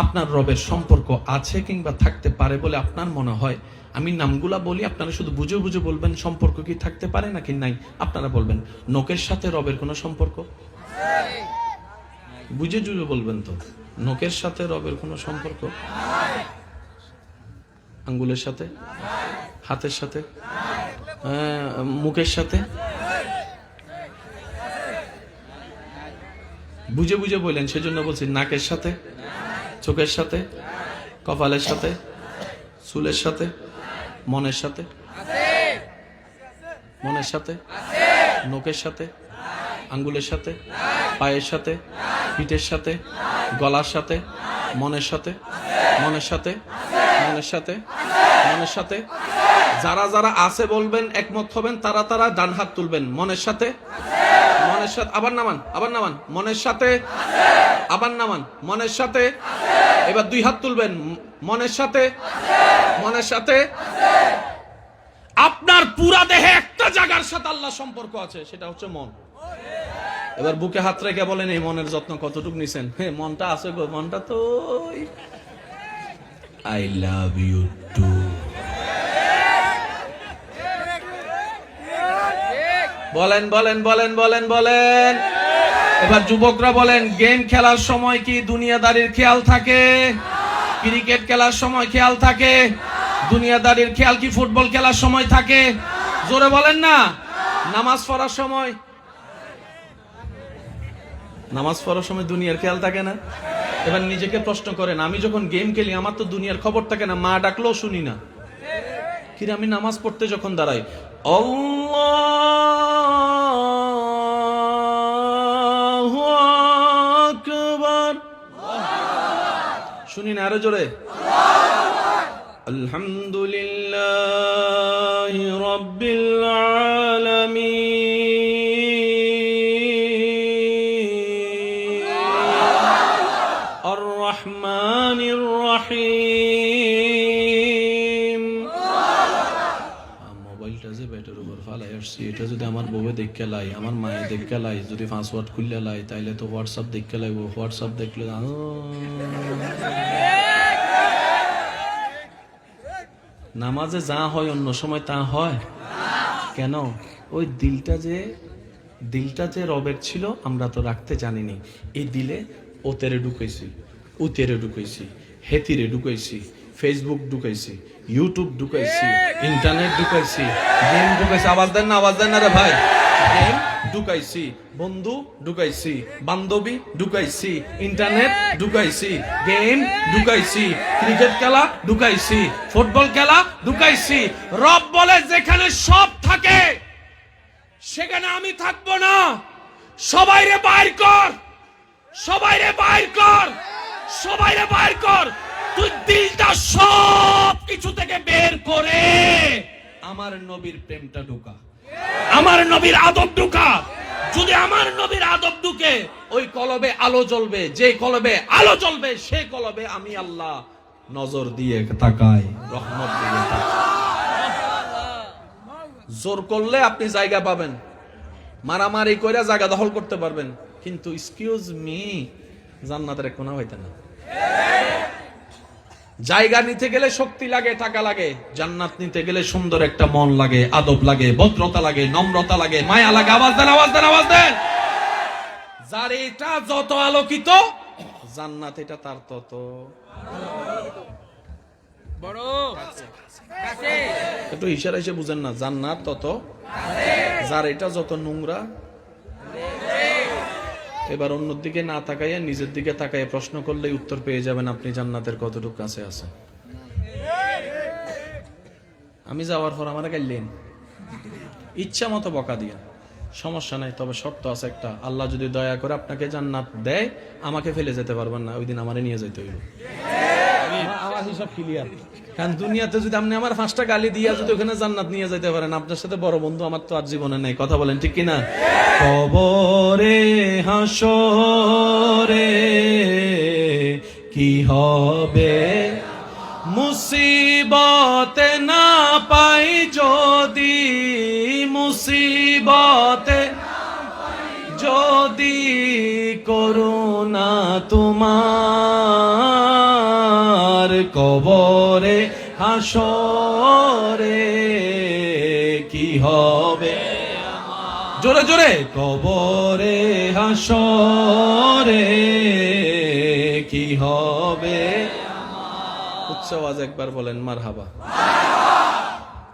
Speaker 1: আপনার রবের সম্পর্ক আছে কিংবা থাকতে পারে বলে আপনার মনে হয়, আমি নামগুলা বলি, আপনারা শুধু বুঝে বুঝে বলবেন সম্পর্ক কি থাকতে পারে নাকি নাই। আপনারা বলবেন নখের সাথে রবের কোনো সম্পর্ক? বুঝে বুঝে বলবেন তো। নখের সাথে রবের কোনো সম্পর্ক? আঙ্গুলের সাথে, হাতের সাথে, মুখের সাথে? বুঝে বুঝে বললেন, সেজন্য বলছি। নাকের সাথে, চোখের সাথে, কপালের সাথে, চুলের সাথে, মনের সাথে, মনের সাথে, নখের সাথে, আঙ্গুলের সাথে, পায়ের সাথে, পিঠের সাথে, গলার সাথে, মনের সাথে, মনের সাথে, মনের সাথে, মনের সাথে। যারা যারা আছে বলবেন, একমত হবেন, তারা তারা ডান হাত তুলবেন। মনের সাথে, মনের সাথে, আবার নামান, আবার নামান, মনের সাথে, আবার নামান, মনের সাথে। এবার দুই হাত তুলবেন, মনের সাথে, মনের সাথে। আপনার পুরা দেহে একটা জায়গার সাথে আল্লাহ সম্পর্ক আছে, সেটা হচ্ছে মন। এবার বুকে হাত রেখে বলেন, এই মনের যত্ন কতটুকু নিছেন? মনটা আছে গো, মনটা তো আই লাভ ইউ টু। বলেন বলেন বলেন বলেন বলেন। এবার যুবকরা বলেন, গেম খেলার সময় কি দুনিয়াদারির খেয়াল থাকে? ক্রিকেট খেলার সময় খেয়াল থাকে? দুনিয়াদারির খেয়াল কি ফুটবল খেলার সময় থাকে? জোরে বলেন না। নামাজ পড়ার সময়, নামাজ পড়ার সময় দুনিয়ার খেয়াল থাকে না? এবার নিজেকে প্রশ্ন করেন, আমি যখন গেম খেলি আমার তো দুনিয়ার খবর থাকে না, মা ডাকলেও শুনি না। কিন্তু আমি নামাজ পড়তে যখন দাঁড়াই, আল্লাহু আকবার, শুনি না? আরো জোরে, আলহামদুলিল্লাহি রাব্বিল আলামিন আর রহমানির রহিম। মোবাইলটা যে ব্যাটের উপর ফালাই আসছি, এটা যদি আমার বউয়ে দেখে লাই, আমার মায়ে দেখে লাই, যদি পাসওয়ার্ড খুললে লাই, তাইলে তো হোয়াটসঅ্যাপ দেখে লাইব। হোয়াটসঅ্যাপ দেখলে নামাজে যা হয় অন্য সময় তা হয় কেন? ওই দিলটা যে রবের ছিল আমরা তো রাখতে জানিনি। এই দিলে ওতেরে ঢুকাইছি, উতেরে ঢুকাইছি, হেতিরে ঢুকাইছি, ফেসবুক ঢুকাইছি, ইউটিউব ঢুকাইছি, ইন্টারনেট ঢুকাইছি, গেম ঢুকাইছি। আওয়াজ দেন না, আওয়াজ দেন না রে ভাই। গেম ঢুকাইছি, বন্ধু ঢুকাইছি, বান্ধবী ঢুকাইছি, ইন্টারনেট ঢুকাইছি, গেম ঢুকাইছি, ক্রিকেট খেলা ঢুকাইছি, ফুটবল খেলা ঢুকাইছি। রব বলে যেখানে সব থাকে সেখানে আমি থাকবো না। সবাইরে বাইর কর, সবাইরে বাইর কর, সবাইরে বাইর কর। তুই দিলটা সব কিছু থেকে বের করে আমার নবীর প্রেমটা ঢুকা, আমার নবীর আদব ঢুকা। যদি আমার নবীর আদব ঢুকে ওই কলবে আলো জ্বলবে, যে কলবে আলো জ্বলবে সে কলবে আমি আল্লাহ নজর দিয়ে তাকাই, রহমত দিয়ে তাকাই। জোর করলে আপনি জায়গা পাবেন, মারামারি করে জায়গা দখল করতে পারবেন, কিন্তু এক্সকিউজ মি জান্নাতের কোনা হইতে না। জায়গা নিতে গেলে শক্তি লাগে, টাকা লাগে। জান্নাত নিতে গেলে সুন্দর একটা মন লাগে, আদব লাগে, ভদ্রতা লাগে, নম্রতা লাগে, মায়া লাগে। আওয়াজ দেন, আওয়াজ দেন, আওয়াজ দেন। যার এটা যত আলোকিত, জান্নাত এটা তার তত
Speaker 2: বড়।
Speaker 1: একটু ইশারা এসে বুঝেন না, জান্নাত তত, যার এটা যত নোংরা। এবার অন্যদিকে না তাকাইয়া নিজের দিকে তাকাইয়া প্রশ্ন করলে উত্তর পেয়ে যাবেন আপনি জান্নাতের কতটুকু কাছে আছে। আমি যাওয়ার পর আমার গাইলেন ইচ্ছা মতো বকা দিয়ে সমস্যা নাই, তবে শর্ত আছে একটা, আল্লাহ যদি দয়া করে আপনাকে জান্নাত দেয় আমাকে ফেলে যেতে পারবেন না, ওই দিন আমারে নিয়ে যেতে হইব। আমার হিসাব ক্লিয়ার। কারণ দুনিয়াতে যদি আপনি আমার 5টা গালি দিয়া যদি ওখানে জান্নাত নিয়ে যেতে পারেন, আপনার সাথে বড় বন্ধু আমার তো আর জীবনে নাই। কথা বলেন ঠিক কিনা? কবরে হাসরে কি হবে, মুসিবতে না পাই যদি, মুসিবতে যদি করুণা তোমার, কবরে হাসরে কি হবে, জোরে জোরে, কবরে হাসরে কি হবে। উচ্চ আওয়াজ একবার বলেন মারহাবা।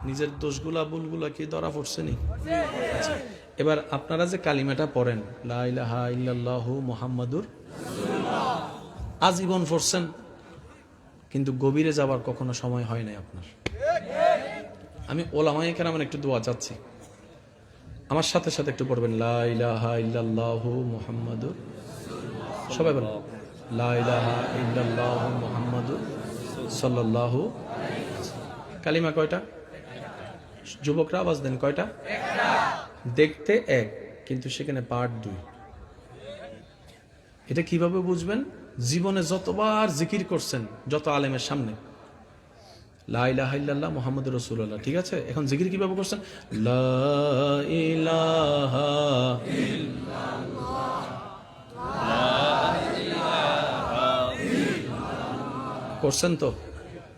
Speaker 1: নিজের দোষগুলা ভুলগুলা কি ধরা পড়ছে নি? আচ্ছা, এবার আপনারা যে কালিমাটা পড়েন লা ইলাহা ইল্লাল্লাহু মুহাম্মাদুর রাসূলুল্লাহ, আজীবন পড়ছেন, কিন্তু গভীরে যাবার কখনো সময় হয় নাই আপনার। আমি ওলামায়ে কেরামের একটু দোয়া চাচ্ছি, আমার সাথে সাথে একটু পড়বেন লা ইলাহা ইল্লাল্লাহু মুহাম্মাদুর রাসূলুল্লাহ। সবাই বলেন লা ইলাহা ইল্লাল্লাহু মুহাম্মাদুর সাল্লাল্লাহু আলাইহি ওয়াসাল্লাম। কালিমা কয়টা? যুবকরা আওয়াজ দেন, কয়টা? দেখতে এক, কিন্তু সেখানে পার্ট 2। এটা কিভাবে বুঝবেন? জীবনে যতবার জিকির করছেন যত আলেমের সামনে লা ইলাহা ইল্লাল্লাহ মুহাম্মাদুর রাসূলুল্লাহ, ঠিক আছে? এখন জিকির কিভাবে করছেন? লা ইলাহা ইল্লাল্লাহ, করছেন তো?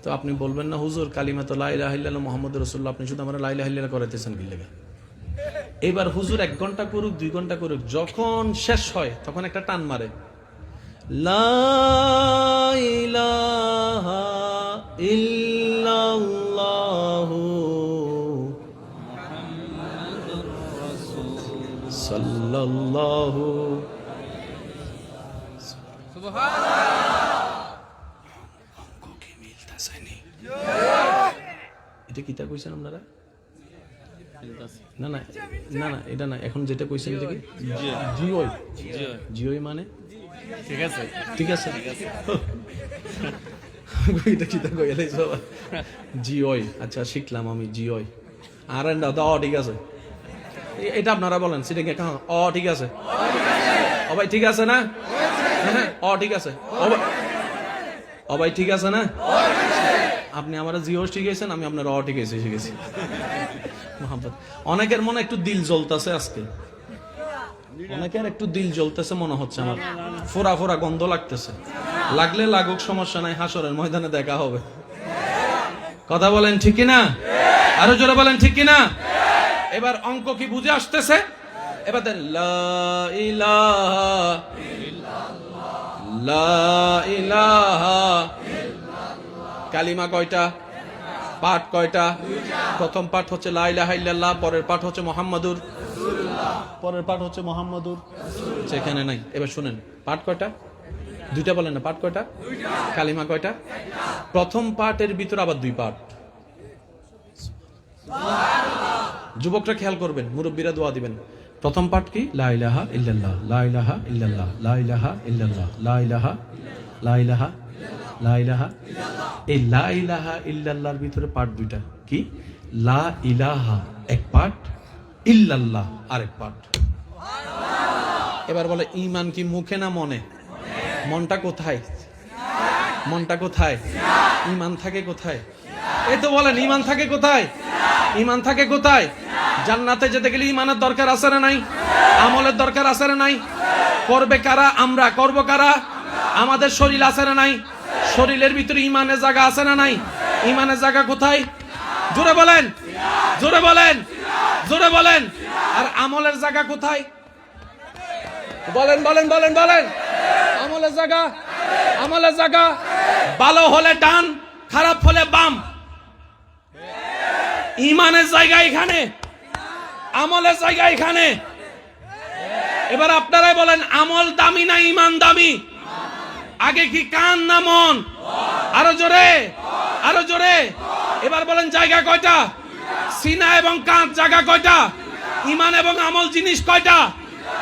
Speaker 1: তো আপনি বলবেন না হুজুর কালিমা তো লা ইলাহা ইল্লাল্লাহ মুহাম্মাদুর রাসূলুল্লাহ, আপনি শুধু আমরা লা ইলাহা ইল্লাল্লাহ করাইতেছেন কি লাগা? এবার হুজুর 1 ঘন্টা করুক 2 ঘন্টা করুক, যখন শেষ হয় তখন একটা টান মারে, লা ইলাহা ইল্লাল্লাহু মুহাম্মাদুর রাসূলুল্লাহ সাল্লাল্লাহু সুবহানাল্লাহ। কি মিলতাছে নি? এটা কিতা কইছেন আপনারা? না না না না, এটা না, এখন যেটা কইছেন এটা কি? জিওই। জিওই মানে ঠিক আছে, ঠিক আছে। এটা কিতা কইলে সব জিওই। আচ্ছা শিখলাম আমি জিওই। আর দাদা ও ঠিক আছে, এটা আপনারা বলেন সেটা কি? ও ঠিক আছে, ও ভাই ঠিক আছে না? হ্যাঁ ও ঠিক আছে, ও ভাই ঠিক আছে না? আপনি আমার জিও শিখেছেন, আমি আপনার অ শিখেছি। অনেকের মনে একটু দিল জ্বলতেছে আজকে, অনেকের একটু দিল জ্বলতেছে মনে হচ্ছে, আমার ফোরা ফোরা গন্ধ লাগতেছে। লাগলে লাগুক, সমস্যা নাই, হাসরের ময়দানে দেখা হবে। কথা বলেন ঠিক কিনা? আরো জোরে বলেন ঠিক কিনা? এবার অঙ্ক কি বুঝে আসতেছে? এবার দেন লা ইলাহা ইল্লাল্লাহ, লা ইলাহা ইল্লাল্লাহ। কালিমা কয়টা? পাঠ কয়টা? প্রথম পাঠ হচ্ছে লা ইলাহা ইল্লাল্লাহ, পরের পাঠ হচ্ছে মুহাম্মাদুর রাসূলুল্লাহ। পরের পাঠ হচ্ছে মুহাম্মাদুর, সেখানে নাই। এবার শুনেন, পাঠ কয়টা? দুইটা বলেন না, পাঠ কয়টা? কালিমা কয়টা? প্রথম পাঠের ভিতর আবার দুই পাঠ। যুবকরা খেয়াল করবেন, মুরব্বীরা দোয়া দিবেন। প্রথম পাঠ কি? লা ইলাহা ইল্লাল্লাহ, লা ইলাহা ইল্লাল্লাহ, লা ইলাহা ইল্লাল্লাহ, লা ইলাহা, লা ইলাহা, লা ইলাহা। এই লা ইলাহা ইল্লাল্লাহর ভিতরে পাঠ দুইটা। কি? লা ইলাহা এক পাঠ, ইল্লাল্লাহ আরেক পাঠ। এবার বলে, ঈমান কি মুখে না মনে? মনটা কোথায়? মনটা কোথায়? ঈমান থাকে কোথায়? এই তো বলেন, ঈমান থাকে কোথায়? ঈমান থাকে কোথায়? জান্নাতে যেতে গেলে ঈমানের দরকার আছে না নাই? আমলের দরকার আছে না নাই? করবে কারা? আমরা। করব কারা? আমাদের শরীর আছে না নাই? শরীরের ভিতরে ঈমানের জায়গা আছে না নাই? ঈমানের জায়গা কোথায়? জোরে বলেন, জোরে বলেন, জোরে বলেন। আর আমলের জায়গা কোথায়? বলেন বলেন বলেন বলেন। আমলের জায়গা, আমলের জায়গা ভালো হলে ডান, খারাপ হলে বাম। ঈমানের জায়গা এখানে, আমলের জায়গা এখানে। এবার আপনারাই বলেন, আমল দামি না ঈমান দামি? আগে কি কান না মন? আরো জোরে, আরো জোরে। এবার বলেন, জায়গা কয়টা? সিনা এবং কাঁধ জায়গা কয়টা? ঈমান এবং আমল জিনিস কয়টা?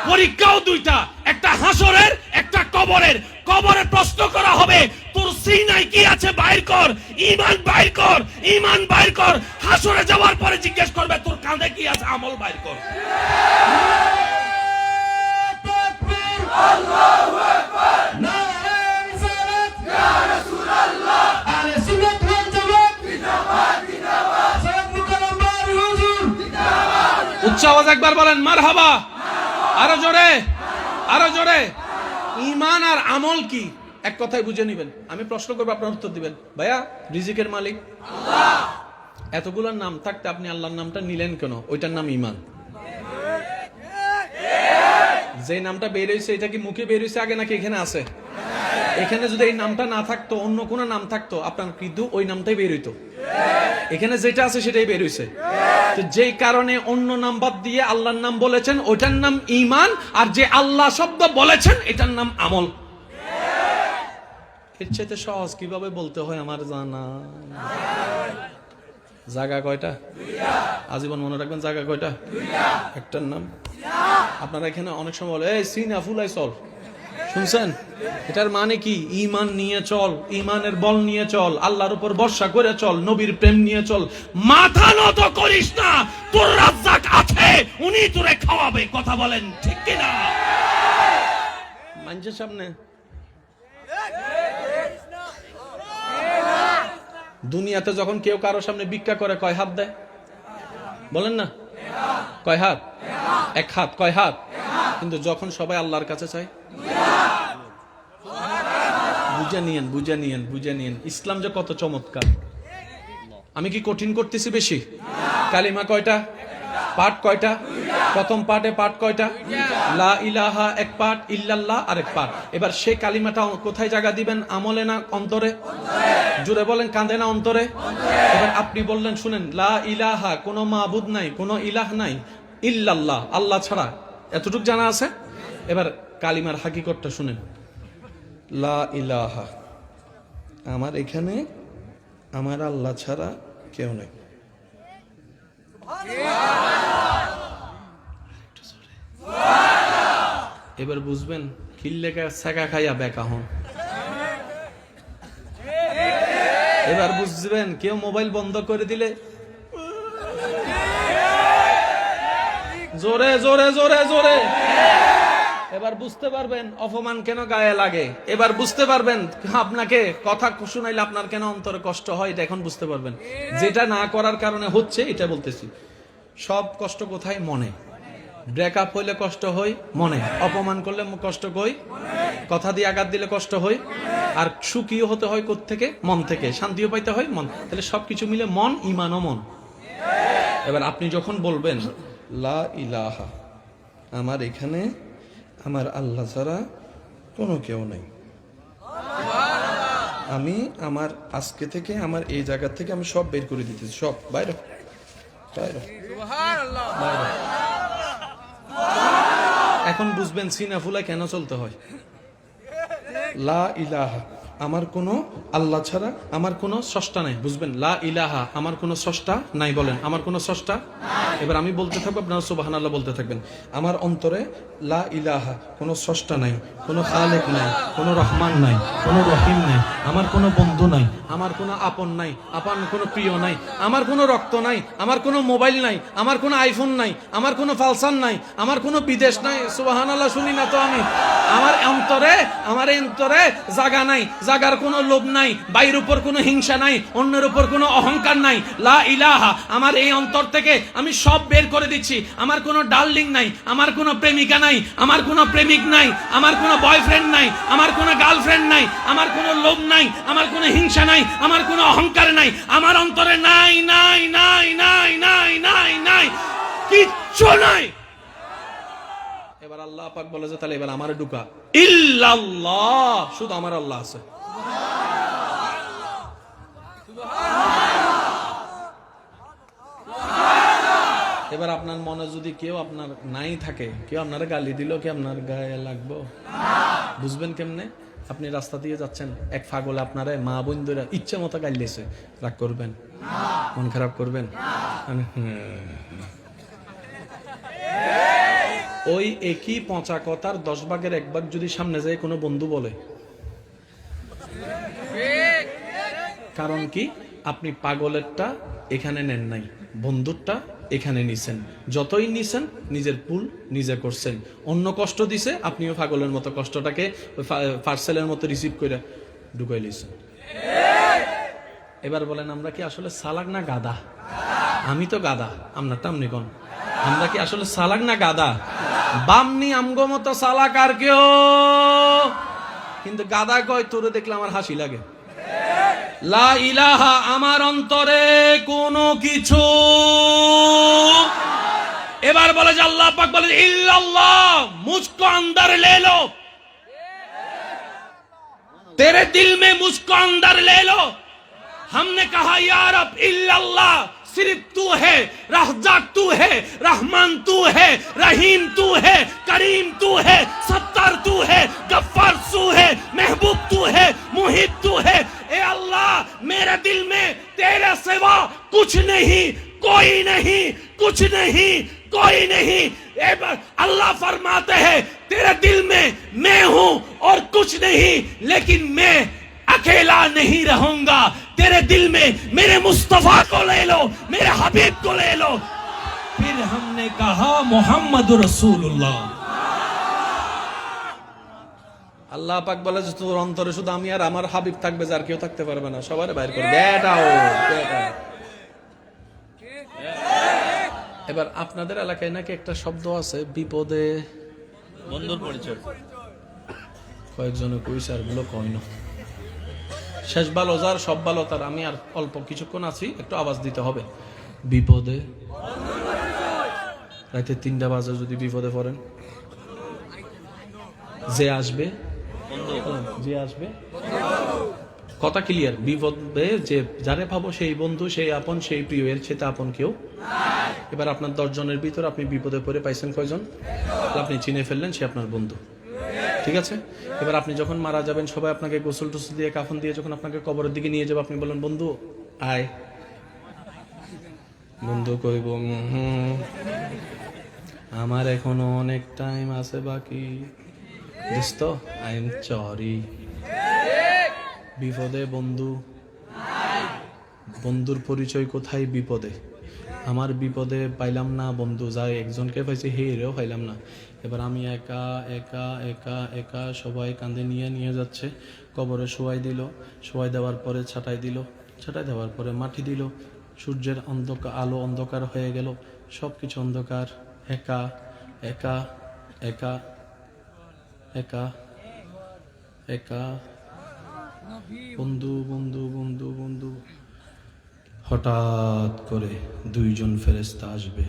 Speaker 1: পরীক্ষাও দুইটা, একটা হাসরের, একটা কবরের। কবরে প্রশ্ন করা হবে, তোর সিনায় কি আছে বাইর কর, ঈমান বাইর কর, ঈমান বাইর কর। হাসরে যাওয়ার পরে জিজ্ঞেস করবে, তোর কাঁধে কি আছে, আমল বাইর কর।
Speaker 3: আল্লাহু আকবার, নারে রিসালাত, ইয়া রাসূলুল্লাহ, আলে সুন্নাত ওয়াল জামাত, জিন্দাবাদ জিন্দাবাদ, সৈয়দ মুকাররম বারি হুজুর জিন্দাবাদ।
Speaker 1: উচ্চ আওয়াজ একবার বলেন, মারহাবা। আরো জোরে, আরো জোরে। ঈমান আর আমল কি? এক কথায় বুঝে নেবেন। আমি প্রশ্ন করবো, আপনার উত্তর দিবেন। ভাইয়া, রিজিকের মালিক আল্লাহ। এতগুলোর নাম থাকতে আপনি আল্লাহর নামটা নিলেন কেন? ওইটার নাম ঈমান। যে নামটা বের হয়েছে, এটা কি মুখে বের হয়েছে আগে নাকি এখানে আছে? এখানে যদি এই নামটা না থাকতো, অন্য কোনো নাম থাকতো, আপনার কিন্তু ওই নামটাই বের হইতো। এখানে যেটা আছে সেটাই বের হইছে। তো যেই কারণে অন্য নাম বাদ দিয়ে আল্লাহর নাম বলেছেন, ওইটার নাম ঈমান। আর যে আল্লাহ শব্দ বলেছেন, এটার নাম আমল। এর চাইতে সহজ কিভাবে বলতে হয় আমার জানা। জায়গা কয়টা? আজীবন মনে রাখবেন, জায়গা কয়টা? একটার নাম। আপনারা এখানে অনেক সময় বলে, এই সিনা ফুলাই চল, শুনছেন? এটার মানে কি? ঈমান নিয়ে চল, ঈমানের বল নিয়ে চল, আল্লাহর উপর ভরসা করে চল, নবীর প্রেম নিয়ে চল। মাথা নত করিস না, তোর রাজ্জাক আছে, উনি তোরে খাওয়াবে। কথা বলেন ঠিক কিনা? মানুষের সামনে দুনিয়াতে যখন কেউ কারোর সামনে ভিক্ষা করে, কয় হাত দেয়? বলেন না, কয় হাত? এক হাত। কয় হাত? কিন্তু যখন সবাই আল্লাহর কাছে চায়, বুঝে নিয়েন, বুঝে নিয়েন, বুঝে নিয়েন। ইসলাম যে কত চমৎকার। আমি কি কঠিন করতেছি বেশি? কালিমা কয়টা? পাঠ কয়টা? প্রথম পাঠে পাঠ কয়টা? লা ইলাহা এক পাঠ, ইল্লাল্লাহ আরেক পাঠ। এবার সেই কালিমাটা কোথায় জায়গা দিবেন? আমলে না অন্তরে? জুড়ে বলেন, কাঁধে না অন্তরে? এবার আপনি বললেন, শুনেন, লা ইলাহা, কোনো মাবুদ নাই, কোনো ইলাহ নাই, ইল্লাল্লাহ আল্লাহ ছাড়া, এতটুকু জানা আছে। এবার কালিমার হাকিকতটা শুনেন। লা ইলাহা, আমার এখানে আমার আল্লাহ ছাড়া কেউ নেই। এবার বুঝবেন, খিল্লেকা ছাকা খাইয়া বেকা হন। এবার বুঝবেন, কেউ মোবাইল বন্ধ করে দিলে জোরে জোরে জোরে জোরে। এবার বুঝতে পারবেন অপমান কেন গায়ে লাগে। এবার বুঝতে পারবেন আপনাকে কথা শুনাইলে আপনার কেন অন্তরে কষ্ট হয়। এটা এখন বুঝতে পারবেন। যেটা না করার কারণে হচ্ছে, এটা বলতেছি। সব কষ্ট কোথায়? মনে। ব্রেকআপ হইলে কষ্ট হয় মনে, অপমান করলে কষ্ট হয়, কথা দিয়ে আঘাত দিলে কষ্ট হয়, আর সুখীও হতে হয় কোত্থেকে? মন থেকে। শান্তিও পাইতে হয় মন। তাহলে সবকিছু মিলে মন, ঈমান ও মন। এবার আপনি যখন বলবেন লা ইলাহা, আমার এখানে আমার আল্লাহ ছাড়া কোনো কেউ নেই, আমি আমার আজকে থেকে আমার এই জায়গা থেকে আমি সব বের করে দিতেছি, সব বাইরে বাইরে বাইরে। এখন বুঝবেন সিনা ফুলা কেন চলতে হয়। লা ইলাহা, আমার কোনো আল্লাহ ছাড়া আমার কোনো স্রষ্টা নাই। বুঝবেন, লা ইলাহা, আমার কোনো স্রষ্টা নাই। বলেন, আমার কোনো স্রষ্টা। এবার আমি বলতে থাকবো, আপনারা সুবহানাল্লাহ বলতে থাকবেন। আমার অন্তরে লা ইলাহা, কোনো স্রষ্টা নাই, কোনো খালেক নাই, কোনো রহমান নাই, কোনো রহিম নাই, আমার কোনো বন্ধু নাই, আমার কোনো আপন নাই, আপন কোনো প্রিয় নাই, আমার কোনো রক্ত নাই, আমার কোনো মোবাইল নাই, আমার কোনো আইফোন নাই, আমার কোনো ফালসান নাই, আমার কোনো বিদেশ নাই। সুবহানাল্লাহ শুনি না তো আমি? আমার অন্তরে জায়গা নাই, জাগার কোনো লোভ নাই, বাইরের উপর কোনো হিংসা নাই, অন্যের উপর কোনো অহংকার নাই। লা ইলাহা, আমার এই অন্তর থেকে আমি সব বের করে দিচ্ছি। আমার কোনো ডার্লিং নাই, আমার কোনো প্রেমিকা নাই, আমার কোনো প্রেমিক নাই, আমার কোনো বয়ফ্রেন্ড নাই, আমার কোনো গার্লফ্রেন্ড নাই, আমার কোনো লোভ নাই, আমার কোনো হিংসা নাই, আমার কোনো অহংকার নাই, আমার অন্তরে নাই নাই নাই নাই নাই নাই নাই, কিচ্ছু নাই। এবার আল্লাহ পাক বলে যে তাহলে এবার আমারে ঢুকা। ইল্লাল্লাহ, শুধু আমার আল্লাহ আছে। এবার আপনার মনে যদি কেউ আপনার নাই থাকে, কেউ আপনার গালি দিল, কি আপনার গায়ে লাগবো? বুঝবেন কেমনে? আপনি রাস্তা দিয়ে যাচ্ছেন, এক পাগলে আপনারে মা বোন ধরে ইচ্ছে মতো গাইলেছে, রাগ করবেন? মন খারাপ করবেন? ওই একই পচা কথার 10 ভাগের 1 ভাগ যদি সামনে যায় কোনো বন্ধু বলে, কারণ কি? আপনি পাগলেরটা এখানে নেন নাই, বন্ধুরটা এখানে নিছেন। যতই নিছেন নিজের ভুল নিজে করছেন। অন্য কষ্ট দিছে, আপনিও পাগলের মতো কষ্টটাকে পার্সেলের মতো রিসিভ করে ঢুকাই লিছেন। এবার বলেন, আমরা কি আসলে চালাক না গাদা? আমি তো গাদা, আপনারটা আপনি কোন? আমরা কি আসলে চালাক না গাদা? বামনি আমগো মতো চালাক আর কেউ, কিন্তু গাদা কয় তোরে দেখলে আমার হাসি লাগে। লা ইলাহা, আমার অন্তরে কোনো কিছু। এবার বলে যে আল্লাহ পাক বলে ইল্লাল্লাহ, মুঝকো अंदर ले लो, तेरे दिल में मुझको अंदर ले लो। हमने कहा या रब इल्लल्लाह, सिर्फ तू है, रज़्ज़ाक़ तू है, रहमान तू है, रहीम तू है, करीम तू है, सत्तार तू है, गफ्फार तू है, महबूब तू है, मुहित तू है। ए अल्लाह, मेरे दिल में तेरे सिवा कुछ नहीं, कोई नहीं, कुछ नहीं, कोई नहीं। अल्लाह फरमाते हैं तेरे दिल में मैं हूं और कुछ नहीं, लेकिन मैं अकेला नहीं रहूंगा। तेरे दिल में मेरे मुस्तफा को ले लो, मेरे हबीब को ले लो। फिर हमने कहा मोहम्मद रसूलुल्लाह। আল্লাহ পাক বলে যে তোর অন্তরে শুধু আমি আর আমার হাবিব থাকবে, যার কেউ থাকতে পারবে না। সবারে বাইর করে গেট আউট। এবার আপনাদের এলাকায় নাকি একটা শব্দ আছে, বিপদে বন্ধুর পরিচয়। কয়েকজনে কইছে, আর গুলো কয় না। শেষ ভালো যার, সব ভালো তার। আমি আর অল্প কিছুক্ষণ আছি, একটু আওয়াজ দিতে হবে। বিপদে রাতে 3টা বাজে যদি বিপদে পড়েন, যে আসবে কথা ক্লিয়ার। বিপদে যে যারে পাবো সেই বন্ধু, সেই আপন, সেই প্রিয়, এর চেয়ে আপন কেউ। এবার আপনার 10 জনের ভিতর আপনি বিপদে পড়ে পাইছেন কয়জন? আপনি চিনে ফেললেন সে আপনার বন্ধু। ঠিক আছে? এবার আপনি যখন মারা যাবেন, সবাই আপনাকে গোসল টোসল দিয়ে কাফন দিয়ে যখন আপনাকে কবরের দিকে নিয়ে যাবে, আপনি বলেন বন্ধু আয়। বন্ধু কইব আমার এখনো অনেক টাইম আছে বাকি, দোস্ত আই এম সরি। বিপদে বন্ধু, বন্ধুর পরিচয় কোথায়? বিপদে। আমার বিপদে পাইলাম না বন্ধু, যাই একজনকে পাইছি হেরেও পাইলাম না। এবার আমি একা একা একা একা, সবাই কাঁধে নিয়ে যাচ্ছে, কবরে শোয়াই দিল। শোয়াই দেওয়ার পরে ছাটাই দিল, ছাটাই দেওয়ার পরে মাটি দিল। সূর্যের আলো অন্ধকার হয়ে গেল, সবকিছু অন্ধকার। একা একা একা একা একা, বন্ধু বন্ধু বন্ধু বন্ধু। হঠাৎ করে 2 জন ফেরেশতা আসবে,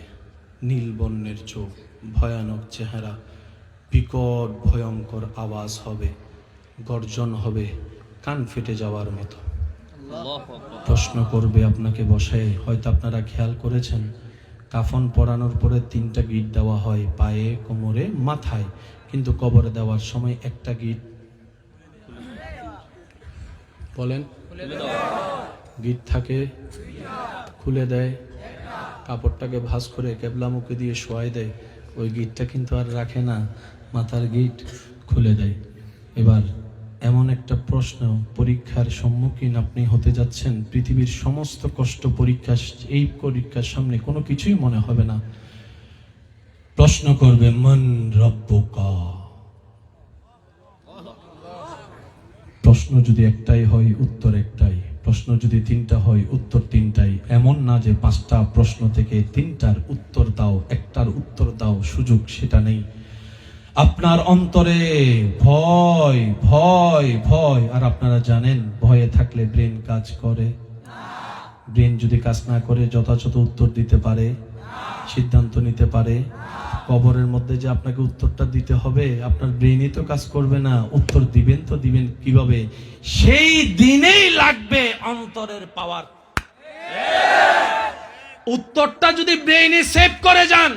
Speaker 1: নীল বর্ণের চোখ, ভয়ানক চেহারা, বিকট ভয়ঙ্কর আওয়াজ হবে, গর্জন হবে, কান ফেটে যাওয়ার মতো। প্রশ্ন করবে আপনাকে বসে, হয়তো আপনারা খেয়াল করেছেন, কাফন পরানোর পরে 3টা গিট দেওয়া হয়, পায়ে, কোমরে, মাথায়, কিন্তু কবরে দেওয়ার সময় একটা গিট বলেন গিট থাকে, খুলে দেয়, কাপড়টাকে ভাঁজ করে কেবলামুখী দিয়ে শোয়াই দেয়, ওই গিটটা কিন্তু আর রাখে না, মাথার গিট খুলে দেয়। এবার এমন একটা প্রশ্ন, পরীক্ষার সম্মুখীন আপনি হতে যাচ্ছেন, পৃথিবীর সমস্ত কষ্ট পরীক্ষা, এই পরীক্ষার সামনে কোনো কিছুই মনে হবে না। প্রশ্ন করবে মান রব্বুকা। প্রশ্ন যদি একটাই হয় উত্তর একটাই, প্রশ্ন যদি 3টা হয় উত্তর 3টাই। এমন না যে 5টা প্রশ্ন থেকে 3টার উত্তর দাও, একটার উত্তর দাও, সুযোগ সেটা নেই। আপনার অন্তরে ভয় ভয় ভয়, আর আপনারা জানেন ভয়ে থাকলে ব্রেন কাজ করে। ব্রেন যদি কাজ না করে যথাযথ উত্তর দিতে পারে, সিদ্ধান্ত নিতে পারে, কবরের মধ্যে যে আপনাকে উত্তরটা দিতে হবে, আপনার ব্রেনই তো কাজ করবে না, উত্তর দিবেন তো দিবেন কিভাবে? সেই দিনেই লাগবে অন্তরের পাওয়ার। উত্তরটা যদি ব্রেইনে সেভ করে যান,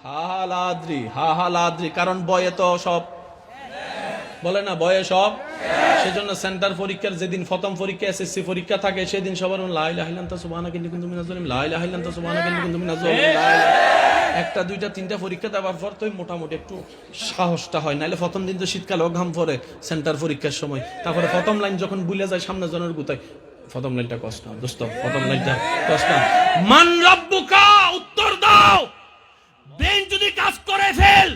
Speaker 1: হাহালাদ্রি, কারণ বয়ে তো সব বলে না, বয়ে সব। সেজন্য সেন্টার পরীক্ষার যেদিন প্রথম পরীক্ষা, এসএসসি পরীক্ষা থাকে, সেদিন সবার লা ইলাহা ইল্লাল্লাহ সুবহানাকা ইন্নী কুনতু মিনাজ জালিমিন, লা ইলাহা ইল্লাল্লাহ সুবহানাকা ইন্নী কুনতু মিনাজ জালিমিন। 1টা 2টা 3টা পরীক্ষা দেওয়ার পর তো মোটামুটি একটু সাহসটা হয়, নাহলে প্রথম দিন তো শীতকালে ঘাম পড়ে সেন্টার পরীক্ষার সময়। তারপরে প্রথম লাইন যখন ভুলে যায় সামনে জনের গুতায়, প্রথম লাইনটা কষ্ট দোস্ত, প্রথম লাইনটা কষ্ট। মান রব্বুকা, উত্তর দাও। ব্রেন যদি কাজ করে ফেল,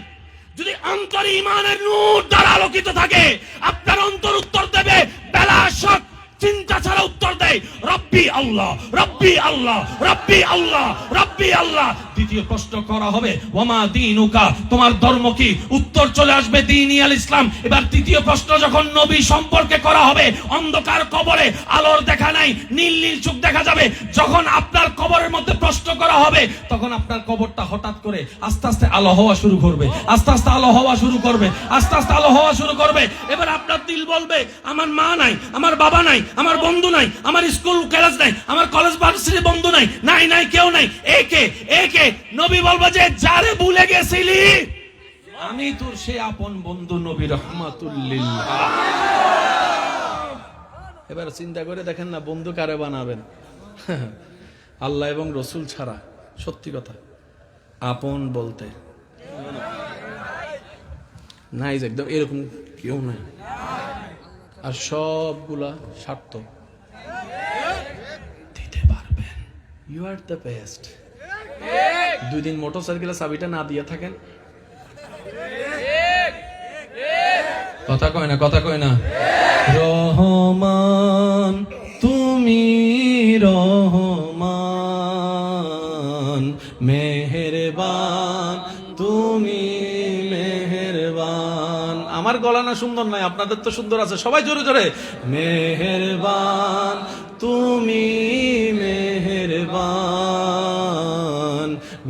Speaker 1: যদি অন্তর ঈমানের নূর দ্বারা আলোকিত থাকে, আপনার অন্তর উত্তর দেবে বেলা শক চিন্তা ছাড়া উত্তর দেয় রব্বি আল্লাহ, রব্বি আল্লাহ, রব্বি আল্লাহ, রব্বি আল্লাহ। দ্বিতীয় প্রশ্ন করা হবে ওয়ামা দীনুকা, তোমার ধর্ম কি? উত্তর চলে আসবে দীনি আল ইসলাম। এবার তৃতীয় প্রশ্ন যখন নবী সম্পর্কে করা হবে, অন্ধকার কবরে আলোর দেখা নাই, নীল নীল চোখ দেখা যাবে। যখন আপনার কবরের মধ্যে প্রশ্ন করা হবে, তখন আপনার কবরটা হঠাৎ করে আস্তে আস্তে আলো হওয়া শুরু করবে, আস্তে আস্তে আলো হওয়া শুরু করবে, আস্তে আস্তে আলো হওয়া শুরু করবে। এবার আপনার দিল বলবে আমার মা নাই, আমার বাবা নাই, আমার বন্ধু নাই, আমার স্কুল কলেজ নাই, আমার কলেজ ভার্সিটির বন্ধু নাই, নাই নাই কেউ নাই। একে একে নবী বলবে যে যারে ভুলে গেছিলি আমি তোর সে আপন বন্ধু নবী রাহমাতুল লিল আলামিন। এবার চিন্তা করে দেখেন না, বন্ধু কারে বানাবেন? আল্লাহ এবং রসুল ছাড়া। সত্যি কথা, আপন বলতে নাই, একদম এরকম কেউ নাই। আর সবগুলা স্বার্থ দিতে পারবেন। You are the best. 2 দিন মোটরসাইকেলের চাবিটা না দিয়ে থাকেন, কথা কয় না, কথা কয় না। রহমান তুমি রহমান, মেহেরবান তুমি মেহেরবান। আমার গলা না সুন্দর নাই, আপনাদের তো সুন্দর আছে, সবাই জোরে জোরে। মেহেরবান তুমি মেহেরবান,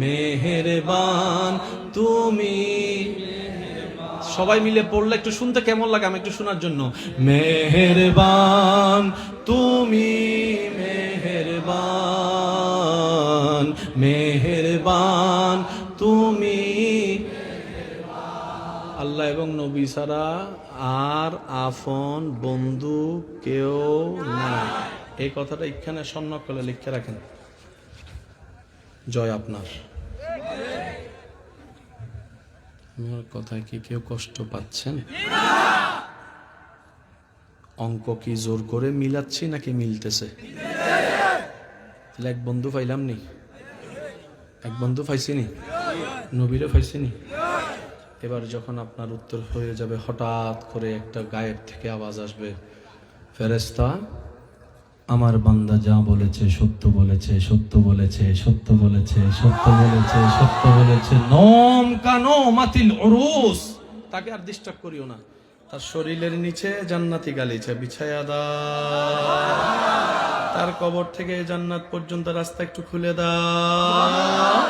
Speaker 1: মেহেরবান তুমি। সবাই মিলে পড়লে একটু শুনতে কেমন লাগে, আমি একটু শোনার জন্য। মেহেরবান তুমি মেহেরবান, মেহেরবান তুমি। আল্লাহ এবং নবী ছাড়া আর আপন বন্ধু কেউ নাই। এই কথাটা এখানে স্বর্ণ করে লিখে রাখেন। জয় আপনার। আমার কথায় কি কেউ কষ্ট পাচ্ছেন? অঙ্ক কি জোর করে মিলাচ্ছি নাকি মিলতেছে? এক বন্ধু পাইলাম নি, এক বন্ধু পাইছিনি, নবীরে পাইছিনি। এবার যখন আপনার উত্তর হয়ে যাবে, হঠাৎ করে একটা গায়েব থেকে আওয়াজ আসবে, ফেরেশতা আমার বান্দা যা বলেছে সত্য বলেছে, সত্য বলেছে, সত্য বলেছে, সত্য বলেছে, সত্য বলেছে। নম কানো মাতিল উরুস, তাকে আর ডিস্টার্ব করিও না। তার শরীরের নিচে জান্নাতি গালিচা বিছায়া দাও, তার কবর থেকে জান্নাত পর্যন্ত রাস্তা একটু খুলে দাও।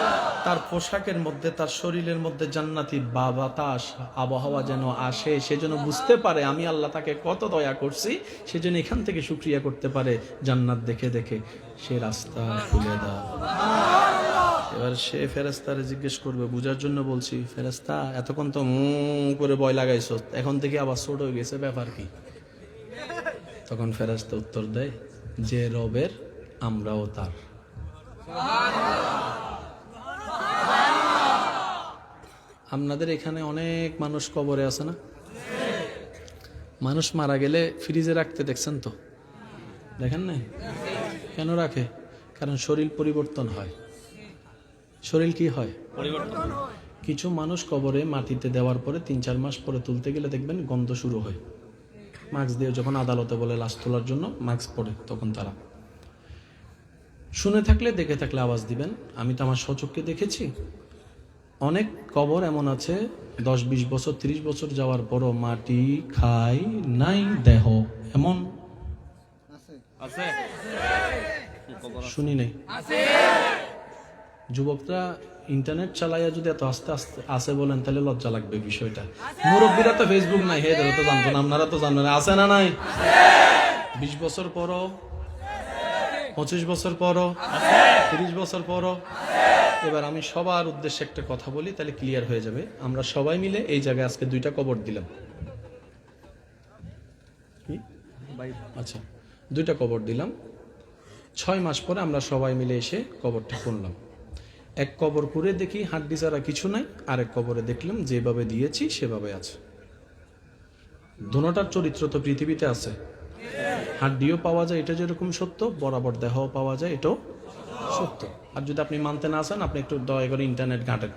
Speaker 1: তার পোশাকের মধ্যে, তার শরীরের মধ্যে জান্নাতি বাতাস আবহাওয়া যেন আসে, সে যেন বুঝতে পারে আমি আল্লাহ তাকে কত দয়া করছি, সে যেন এখান থেকে শুকরিয়া করতে পারে জান্নাত দেখে দেখে। সে রাস্তা খুলে দাও। এবার সে ফেরেশতারে জিজ্ঞেস করবে, বুঝার জন্য বলছি, ফেরেশতা এতক্ষণ তো করে ভয় লাগাইছো, এখন থেকে আবার ছোট হয়ে গেছে, ব্যাপার কি? তখন ফেরেশতা উত্তর দেয়, যে রবের আমরাও তার। আপনাদের এখানে অনেক মানুষ কবরে আছে না? মানুষ মারা গেলে ফ্রিজে রাখতে দেখছেন তো? দেখেন না? কেন রাখে? কারণ শরীর পরিবর্তন হয়। শরীর কি হয়? পরিবর্তন। কিছু মানুষ কবরে মাটিতে দেওয়ার পরে 3-4 মাস পরে তুলতে গেলে দেখবেন গন্ধ শুরু হয়। মাস্ক দিয়ে যখন আদালতে বলে লাশ তোলার জন্য মাস্ক পরে, তখন তারা শুনে থাকলে দেখে থাকলে আওয়াজ দিবেন। আমি তো আমার স্বচক্ষে দেখেছি, অনেক কবর এমন আছে 10-20 বছর 30 বছর যাওয়ার পরও মাটি খায় নাই দেহ, এমন
Speaker 2: আছে,
Speaker 1: শুনি নাই। যুবকরা ইন্টারনেট চালাইয়া যদি এত আস্তে আস্তে আসে বলেন, তাহলে লজ্জা লাগবে বিষয়টা। মুরব্বীরা তো ফেসবুক নাই, হে তো জানতো না, আপনারা তো জানবেন, আছে না নাই? 20 বছর পরও, 25 বছর পরও, 30 বছর পরও। এবার আমি সবার উদ্দেশ্যে একটা কথা বলি, তাহলে ক্লিয়ার হয়ে যাবে। আমরা সবাই মিলে এই জায়গায় আজকে 2টা কবর দিলাম। আচ্ছা, 2টা কবর দিলাম। 6 মাস পরে আমরা সবাই মিলে এসে কবরটা খুললাম। এক কবর করে দেখি হাড্ডি ছাড়া কিছু নাই, আরেক কবরে দেখলাম যেভাবে দিয়েছি সেভাবে আছে। দোনোটার চরিত্র তো পৃথিবীতে আছে। হাড্ডিও পাওয়া যায়, এটা যেরকম সত্য, বরাবর দেহও পাওয়া যায়, এটাও সত্য। আর যদি আপনি মানতে না চান, আপনি একটু দয়া করে ইন্টারনেট ঘাঁটেন।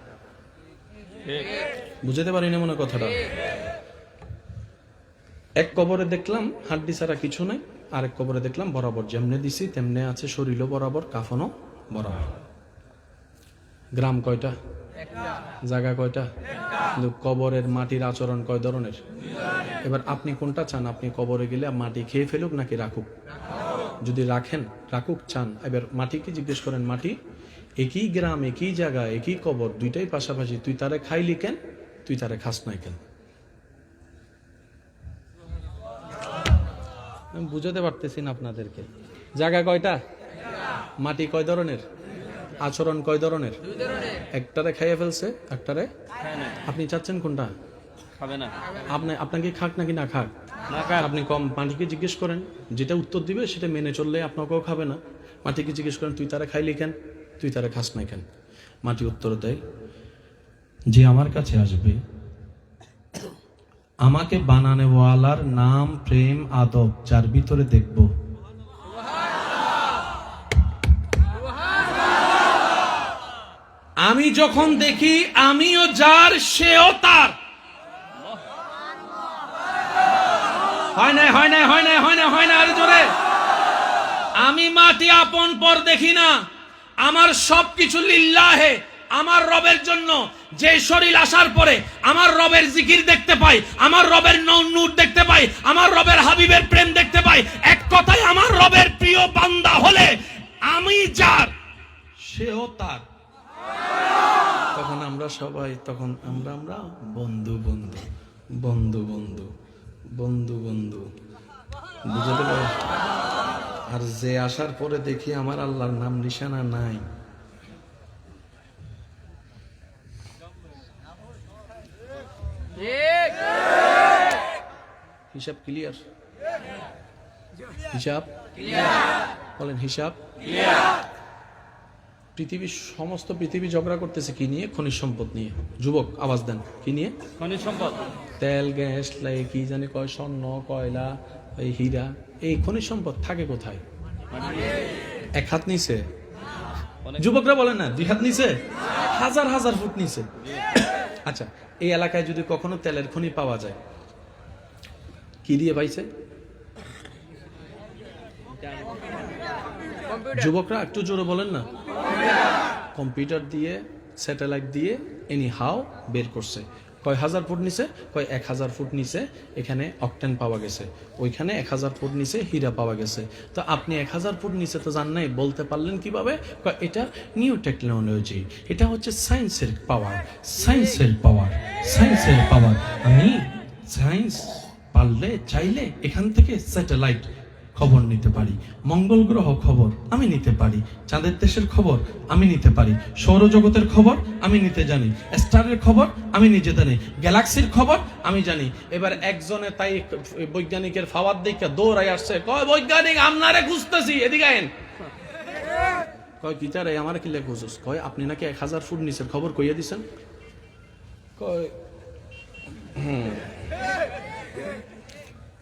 Speaker 1: বুঝতে পারি না মনে কথাটা। এক কবরে দেখলাম হাড্ডি ছাড়া কিছু নাই, আরেক কবরে দেখলাম বরাবর যেমনে দিছি তেমনে আছে, শরীরও বরাবর, কাফনও বরাবর। গ্রাম কয়টা? জায়গা কয়টা? কিন্তু কবরের মাটির আচরণ কয় ধরনের? এবার আপনি কোনটা চান? আপনি কবরে গেলে মাটি খেয়ে ফেলুক নাকি রাখুক? যদি রাখুক চান, এবার মাটিকে জিজ্ঞেস করেন, মাটি একই গ্রাম, একই জায়গা, একই কবর, 2টাই পাশাপাশি, তুই তারে খাইলি কেন, তুই তারে খাস নাই কেন? আমি বুঝাতে পারতেছি না আপনাদেরকে। জায়গা কয়টা? মাটি কয় ধরনের? আচরণ কয় ধরনের? একটারে খাইয়ে ফেলছে, একটারে আপনি চাচ্ছেন কোনটা?
Speaker 2: খাবে না।
Speaker 1: আপনাকে খাক নাকি না খাক? আপনি কম মাটিকে জিজ্ঞেস করেন, যেটা উত্তর দিবে সেটা মেনে চললে আপনাকেও খাবে না। মাটিকে জিজ্ঞেস করেন, তুই তারা খাইলি কেন, তুই তারা খাস নাই কেন? মাটি উত্তর দেয়, যে আমার কাছে আসবে, আমাকে বানানেওয়ালার নাম, প্রেম, আদব যার ভিতরে দেখব, আমি যখন দেখি আমিও যার সেও তার। হয় না, হয় না, হয় না, হয় না, হয় না, আরে জোরে। আমি মাটি আপন পর দেখি না, আমার সবকিছু লিল্লাহে, আমার রবের জন্য। যে শরীর আসার পরে আমার রবের জিকির দেখতে পাই, আমার রবের নূর দেখতে পাই, আমার রবের হাবিবের প্রেম দেখতে পাই, এক কথায় আমার রবের প্রিয় বান্দা হলে আমি যার সেও তার। তখন আমরা সবাই, তখন আমরা বন্ধু বন্ধু বন্ধু বন্ধু বন্ধু বন্ধু, বুঝতে পারি। আর যে আসার পরে দেখি আমার আল্লাহর নাম নিশানা নাই, হিসাব ক্লিয়ার? হিসাব বলেন, হিসাব। সমস্ত পৃথিবী ঝগড়া করতেছে কি নিয়ে? খনিজ সম্পদ নিয়ে। যুবক আওয়াজ দেন, কি নিয়ে?
Speaker 2: খনিজ সম্পদ,
Speaker 1: তেল, গ্যাস, কি জানি কয়, স্বর্ণ, কয়লা, এই হীরা, এই খনিজ সম্পদ থাকে কোথায়? এক হাত নিচে। যুবকরা বলেন না 2 হাত নিচে, হাজার হাজার ফুট নিচে। আচ্ছা, এই এলাকায় যদি কখনো তেলের খনি পাওয়া যায়, কি দিয়ে পাইছে? যুবকরা একটু জোরে বলেন না। কম্পিউটার দিয়ে, স্যাটেলাইট দিয়ে, এনি হাও বের করছে। কয় 1000 ফুট নিচে? কয় 1000 ফুট নিচে এখানে অকটেন পাওয়া গেছে, ওইখানে 1000 ফুট নিচে হীরা পাওয়া গেছে। তো আপনি 1000 ফুট নিচে তো জান নাই, বলতে পারলেন কিভাবে? কয় এটা নিউ টেকনোলজি, এটা হচ্ছে সায়েন্সের পাওয়ার, সায়েন্সের পাওয়ার, সায়েন্সের পাওয়ার। আমি সায়েন্স পারলে চাইলে এখান থেকে স্যাটেলাইট খবর নিতে পারি, মঙ্গল গ্রহ খবর আমি নিতে পারি, চাঁদের দেশের খবর আমি নিতে পারি, সৌরজগতের খবর আমি নিতে জানি, স্টারের খবর আমি নিজে জানি, গ্যালাক্সির খবর আমি জানি। এবার একজনে তাই বৈজ্ঞানিকের ফাওয়ার দেখে দৌড়াই আসছে, কয় বৈজ্ঞানিক আপনারে খুঁজতেছি, এদিকে আইন। কয় কি তারে আমার কি লেখ খুঁজুস? কয় আপনি নাকি 1000 ফুট নিচের খবর কইয়া দিছেন। কয়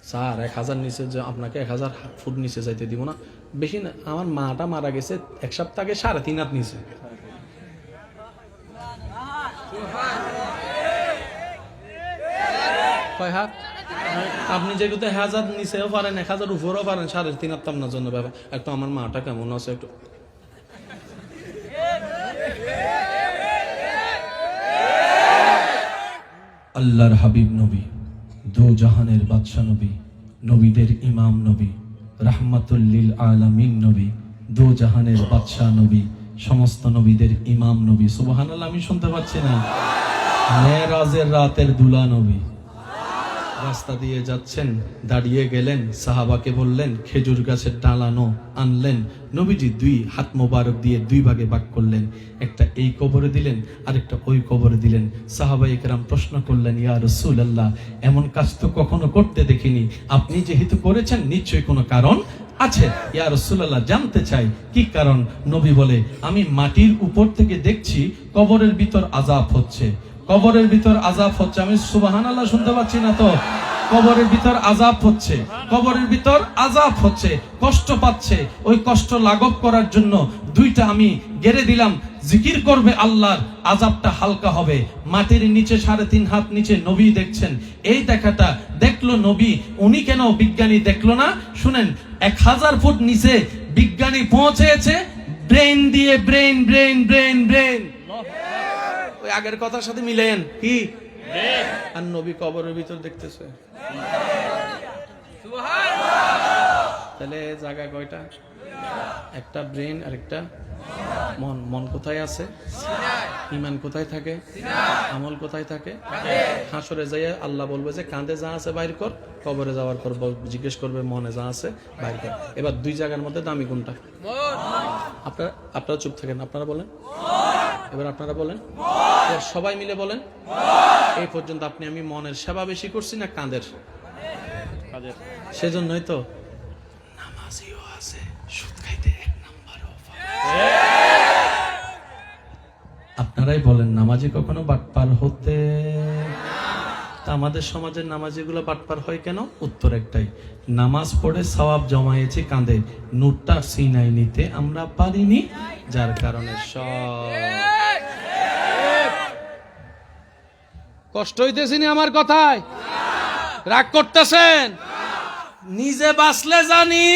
Speaker 1: স্যার 1000 নিচে যে আপনাকে 1000 ফুট নিচে যাইতে দিব না, বেশি না, আমার মাটা মারা গেছে 1 সপ্তাহ আগে 3.5 হাত নিচে। কয় হাত? আপনি যেগুলো 1000 নিচেও পারেন, 1000 উপরেও পারেন, 3.5 হাত আপনার জন্য ব্যাপার। একটু আমার মাটা কেমন আছে একটু। আল্লাহর হাবিব নবী, দো জাহানের বাদশা নবী, নবীদের ইমাম নবী, রাহমাতুল লিল আলামিন নবী, দো জাহানের বাদশা নবী, সমস্ত নবীদের ইমাম নবী। সুবহানাল্লাহ, আমি শুনতে পাচ্ছি না? মেরাজের রাতের দুলা নবী রাস্তা দিয়ে যাচ্ছেন, দাঁড়িয়ে গেলেন, সাহাবাকে বললেন খেজুর গাছের ডালানো আনলেন, নবীজি 2 হাত মোবারক দিয়ে 2 ভাগে ভাগ করলেন, একটা এই কবরে দিলেন, আরেকটা ওই কবরে দিলেন। সাহাবায়ে কেরাম প্রশ্ন করলেন, ইয়া রাসূলুল্লাহ, এমন কাজ তো কখনো করতে দেখিনি, আপনি যেহেতু করেছেন নিশ্চয়ই কোনো কারণ আছে। ইয়া রাসূলুল্লাহ, জানতে চাই কি কারণ? নবী বলে, আমি মাটির উপর থেকে দেখছি কবরের ভিতর আযাব হচ্ছে, কবরের ভিতর আযাব হচ্ছে। আমি সুবহানাল্লাহ শুনতে পাচ্ছি না তো? কবরের ভিতর আযাব হচ্ছে, কবরের ভিতর আযাব হচ্ছে, কষ্ট পাচ্ছে। ওই কষ্ট লাঘব করার জন্য 2টা আমি গেড়ে দিলাম, জিকির করবে আল্লাহর, আযাবটা হালকা হবে। মাটির নিচে 3.5 হাত নিচে নবী দেখছেন। এই দেখাটা দেখলো নবী, উনি কেন বিজ্ঞানী দেখলো না? শুনেন, 1000 ফুট নিচে বিজ্ঞানী পৌঁছেছে ব্রেন দিয়ে, ব্রেন ব্রেন ব্রেন ব্রেন। ওই আগের কথার সাথে মিলেন কি? আর নবী কবরের ভিতর দেখতেছে। তাহলে জায়গা কয়টা? একটা ব্রেন আর একটা মন। মন কোথায় আছে? ইমান কোথায় থাকে? আমল কোথায় থাকে? হাসরে যাইয়া আল্লাহ বলবে যে কাঁধে যা আছে বাইর কর, কবরে যাওয়ার পর জিজ্ঞেস করবে মনে যা আছে বাইর কর। এবার 2 জায়গার মধ্যে দামি কোনটা? আপনারা চুপ থাকেন, আপনারা বলেন। এবার আপনারা বলেন, সবাই মিলে বলেন। এই পর্যন্ত আপনি আমি মনের সেবা বেশি করছি না কাঁধের? সেজন্যই তো নামাজিও আছে, সুদ খাইতে 1 নাম্বার অফার। আপনারাই বলেন, নামাজি কখনো বাটপার হতে? তা আমাদের সমাজের নামাজিগুলো বাটপার হয় কেন? উত্তর একটাই, নামাজ পড়ে সওয়াব জমায়েছি কাঁধে, নোটটা সিনাই নিতে আমরা পারিনি, যার কারণে সব কষ্ট হইতেছি। আমার কথায় রাগ করতেছেন? নিজে বাঁচলে জানি,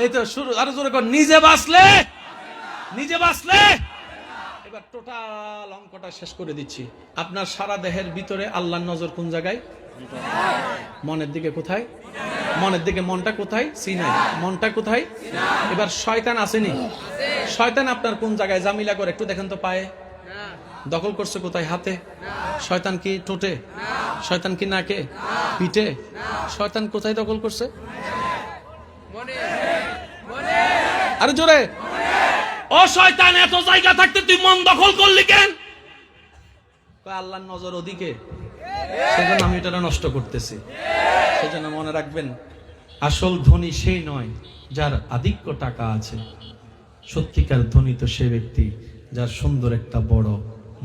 Speaker 1: এই তো শুরু, আরো জোরে কর, নিজে বাঁচলে, নিজে বাঁচলে। এবার টোটাল অঙ্কটা শেষ করে দিচ্ছি। আপনার সারা দেহের ভিতরে আল্লাহর নজর কোন জায়গায়? মনের দিকে। কোথায়? মনের দিকে। মনটা কোথায়? সিনাই। মনটা কোথায়? এবার শয়তান আসেনি? শয়তান আপনার কোন জায়গায় জামিলা করে? একটু দেখেন তো। পায়ে দখল করছে কোথায়? হাতে। শয়তান কি ঠোঁটে? শয়তান কি নাকে? পিঠে? শয়তান কোথায় দখল করছে? আরে জোরে। ও শয়তান, এত জায়গা থাকতে তুই মন দখল করলি কেন? আল্লাহর নজর ওদিকে, সেজন্য আমি এটা নষ্ট করতেছি। সেজন্য মনে রাখবেন, আসল ধনী সেই নয় যার আধিক্য টাকা আছে, সত্যিকার ধনী তো সে ব্যক্তি যার সুন্দর একটা বড়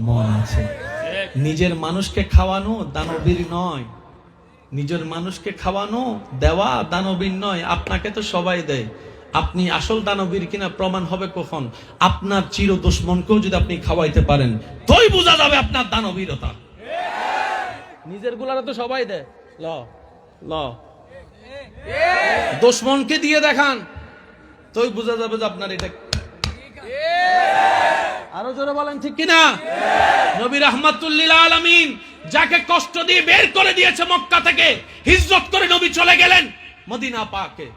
Speaker 1: মন আছে। নিজের মানুষকে খাওয়ানো দানবীর নয়, নিজের মানুষকে খাওয়ানো দেওয়া দানবীর নয়। আপনাকে তো সবাই দেয়, আপনি আসল দানবীর কিনা প্রমাণ হবে কখন? আপনার চির দুশমনকেও যদি আপনি খাওয়াইতে পারেন, তোই বোঝা যাবে আপনার দানবীরতা। নিজের গুলারা তো সবাই দেয়, ল ল দুশমনকে দিয়ে দেখান, তোই বোঝা যাবে যে আপনার এটা। আরো জোরে বলেন ঠিক কিনা? নবী রাহমাতুল লিল আলামিন যাকে কষ্ট দিয়ে বের করে দিয়েছে মক্কা থেকে, হিজরত করে নবী চলে গেলেন মদিনা পাকে।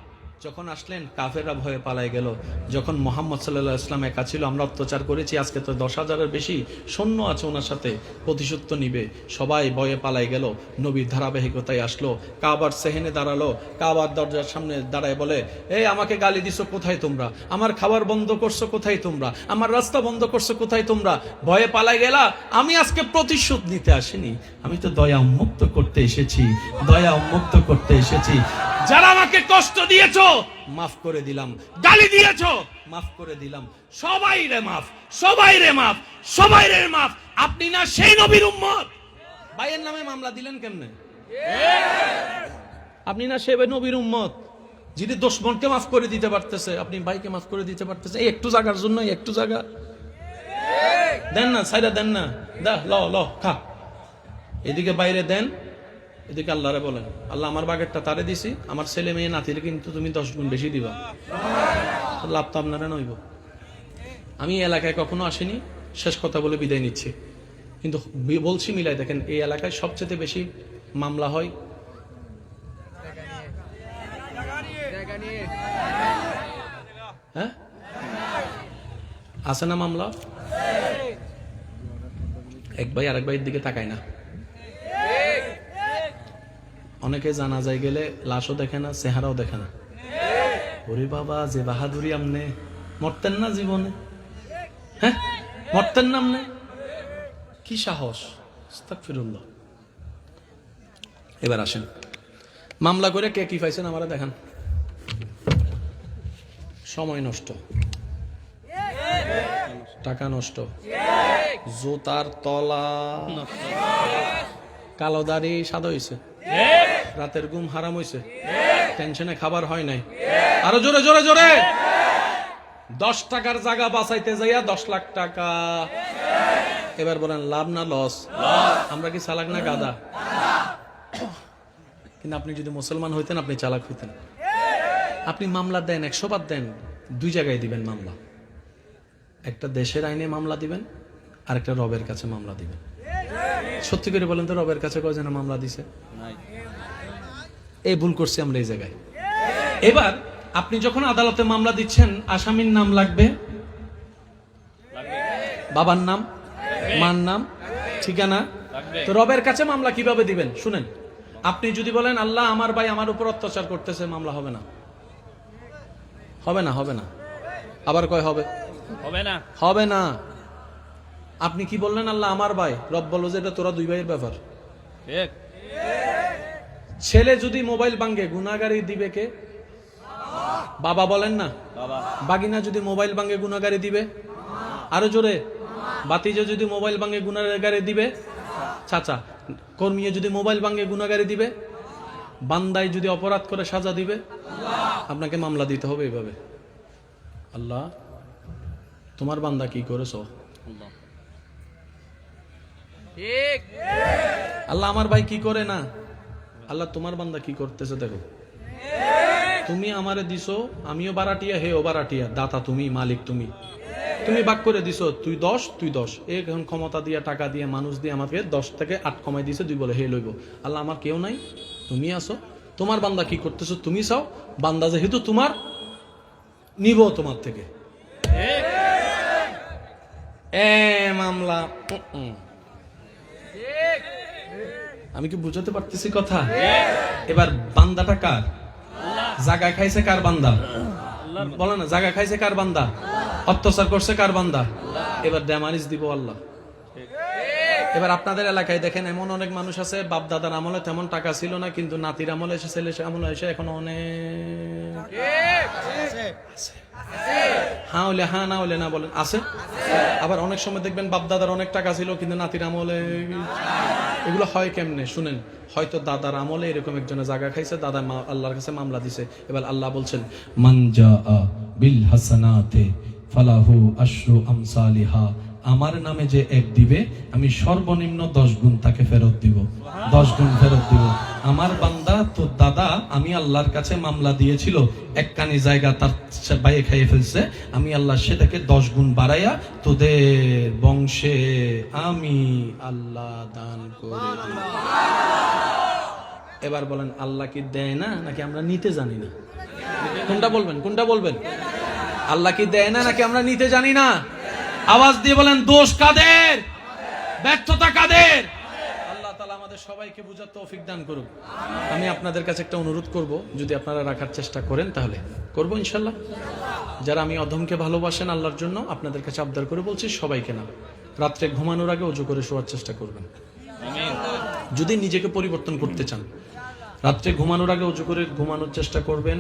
Speaker 1: যখন আসলেন কাফেররা ভয়ে পালাই গেল। যখন মুহাম্মদ সাল্লাল্লাহু আলাইহি ওয়াসাল্লাম একা ছিল, আমরা অত্যাচার করেছি, আজকে তো 10,000-এর বেশি সৈন্য আছে ওনার সাথে, প্রতিশোধ তো নিবে, সবাই ভয়ে পালাই গেল। নবীর ধারাবাহিকতায় আসলো, কাবার সেহেনে দাঁড়ালো, কাবার দরজার সামনে দাঁড়ায় বলে, এই আমাকে গালি দিছো কোথায় তোমরা, আমার খাবার বন্ধ করছো কোথায় তোমরা, আমার রাস্তা বন্ধ করছো কোথায় তোমরা, ভয়ে পালাই গেলা। আমি আজকে প্রতিশোধ নিতে আসিনি, আমি তো দয়া উন্মুক্ত করতে এসেছি, দয়া উন্মুক্ত করতে এসেছি। যারা আমাকে কষ্ট দিয়েছো মাফ করে দিলাম, গালি দিয়েছো মাফ করে দিলাম, সবাই রে মাফ, সবাই রে মাফ, সবাই রে মাফ। আপনি না সেই নবীর উম্মত, ভাইয়ের নামে মামলা দিলেন কেমনে? আপনি না সেই নবীর উম্মত যিনি দুশমনকে মাফ করে দিতে পারতেছে, আপনি ভাইকে মাফ করে দিতে পারতেছে এই একটু জায়গার জন্য? একটু জায়গা দেন না, সাইডা দেন না, দা ল ল খা, এদিকে বাইরে দেন, এদিকে আল্লাহরে বলেন, আল্লাহ আমার বাগেরটা তারে দিছি, আমার ছেলে মেয়ে নাতিরে কিন্তু তুমি 10 গুণ বেশি দিবা, লাভ তো আপনারা নইব। আমি এই এলাকায় কখনো আসিনি, শেষ কথা বলে বিদায় নিচ্ছি, কিন্তু বলছি মিলাই দেখেন, এই এলাকায় সবচেয়ে বেশি মামলা হয় হ্যাঁ, আছে না মামলা? এক ভাই আরেক ভাইয়ের দিকে তাকায় না। অনেকে জানাজায় গেলে লাশও দেখে না, চেহারাও দেখে না। ওরে বাবা, যে বাহাদুরি! আমনে মরতেন না জীবনে? হ্যাঁ, মরতেন না আমনে? কি সাহস! আস্তাগফিরুল্লাহ। এবার আসেন, মামলা করে কে কি পাইছেন আমারা দেখান। সময় নষ্ট, টাকা নষ্ট, জুতার তলা কালো দাড়ি সাদা হইছে, রাতের ঘুম হারাম হইছে, টেনশনে খাবার হয় নাই। আরো জোরে জোরে জোরে! 10 টাকার জায়গা বাঁচাইতে যাইয়া 10 লাখ টাকা। এবার বলেন লাভ না লস? আমরা কি চালাক না গাদা? কিন্তু আপনি যদি মুসলমান হইতেন আপনি চালাক হইতেন। আপনি মামলা দেন, 100 বার দেন, 2 জায়গায় দিবেন মামলা। একটা দেশের আইনে মামলা দিবেন, আর একটা রবের কাছে মামলা দিবেন। সত্যি করে বলেন তো, রবের কাছে কয়জন মামলা দিছে? এই ভুল করছি আমরা এই জায়গায়। এবার আপনি যখন আদালতে মামলা দিচ্ছেন, আসামির নাম লাগবে, বাবার নাম, মার নাম, ঠিকানা। তো রবের কাছে মামলা কিভাবে দিবেন শুনেন। আপনি যদি বলেন আল্লাহ আমার ভাই আমার উপর অত্যাচার করতেছে, মামলা হবে না, হবে না, হবে না। আবার কয় হবে?
Speaker 2: হবে না,
Speaker 1: হবে না। আপনি কি বললেন? আল্লাহ আমার ভাই। রব বলল যে এটা তোরা 2 ভাইয়ের ব্যাপার।
Speaker 2: ঠিক।
Speaker 1: ছেলে যদি মোবাইল ভাঙে গুনাহগারি দিবে কে? বাবা বলেন না?
Speaker 2: বাবা।
Speaker 1: বাগিনা যদি মোবাইল ভাঙে গুনাহগারি দিবে? আরো জোরে। বাতিজা যদি মোবাইল ভাঙে গুনাহগারি দিবে? চাচা। কর্মীয়ে যদি মোবাইল ভাঙে গুনাহগারি দিবে? বান্দাই যদি অপরাধ করে সাজা দিবে? আপনাকে মামলা দিতে হবে এইভাবে, আল্লাহ তোমার বান্দা কি করেছো?
Speaker 2: ঠিক।
Speaker 1: আল্লাহ আমার ভাই কি করে না, আল্লাহ তোমার বান্দা কি করতেছে দেখো। তুমি আমারে দিছো, আমিও বারাটিয়া, হেও বারাটিয়া, দাতা তুমি, মালিক তুমি। তুমি ভাগ করে দিছো, তুই 10 তুই 10। এখন ক্ষমতা দিয়ে, টাকা দিয়ে, মানুষ দিয়ে আমাকে 10 থেকে 8 কমাই দিছে, 2 বলে হে লইব। আল্লাহ আমার কেউ নাই, তুমি আসো, তোমার বান্দা কি করতেছো তুমি চাও, বান্দা যেহেতু তোমার, নিব তোমার থেকে। মামলা আমি কি বুঝাতে পারতেছি কথা? এবার বান্দাটা কার? জায়গা খাইছে কার বান্দা? বলো না, জায়গা খাইছে কার বান্দা? অত্যাচার করছে কার বান্দা? এবার ড্যামারিজ দিব আল্লাহ। এবার আপনাদের এলাকায় দেখেন, এমন অনেক মানুষ আছে, বাপ দাদার আমলে তেমন টাকা ছিল না, কিন্তু নাতির আমলে এসে, ছেলে আমলে এসে এখন অনেক। হ্যাঁ হলে হ্যাঁ, না হলে না, বলেন আছে। আবার অনেক সময় দেখবেন বাপ দাদার অনেক টাকা ছিল, কিন্তু নাতির আমলে। এগুলো হয় কেমনে শুনেন। হয়তো দাদার আমলে এরকম একজনের জায়গা খাইছে, দাদা আল্লাহর কাছে মামলা দিছে। এবার আল্লাহ বলছেন, মান জাআ বিল হাসানাতি ফালাহু আশরু আমসালিহা আমার নামে যে 1 দিবে আমি সর্বনিম্ন 10 গুণ তাকে ফেরত দিব, 10 গুণ ফেরত দিব। আমার বান্দা তোর দাদা আমি আল্লাহর কাছে মামলা দিয়েছিল, 1 কানি জায়গা তার বাইরে খাইয়ে ফেলছে, আমি আল্লাহ সেটাকে 10 গুণ বাড়াইয়া তোদের বংশে আমি আল্লাহ দান করে দিই। এবার বলেন আল্লাহ কি দেয় না নাকি আমরা নিতে জানি না? কোনটা বলবেন, কোনটা বলবেন? আল্লাহ কি দেয় না নাকি আমরা নিতে জানি না? আওয়াজ দিয়ে বলেন দোষ কাদের, ব্যর্থতা কাদের? আল্লাহ তাআলা আমাদের সবাইকে বুঝার তৌফিক দান করুক। আমি আপনাদের কাছে একটা অনুরোধ করব, যদি আপনারা রাখার চেষ্টা করেন তাহলে করব ইনশাআল্লাহ। যারা আমি অধমকে ভালোবাসেন আল্লাহর জন্য, আপনাদের কাছে আবদার করে বলছি সবাইকে না, রাত্রে ঘুমানোর আগে ওযু করে শোয়ার চেষ্টা করবেন। যদি নিজেকে পরিবর্তন করতে চান, রাত্রে ঘুমানোর আগে ওযু করে ঘুমানোর চেষ্টা করবেন,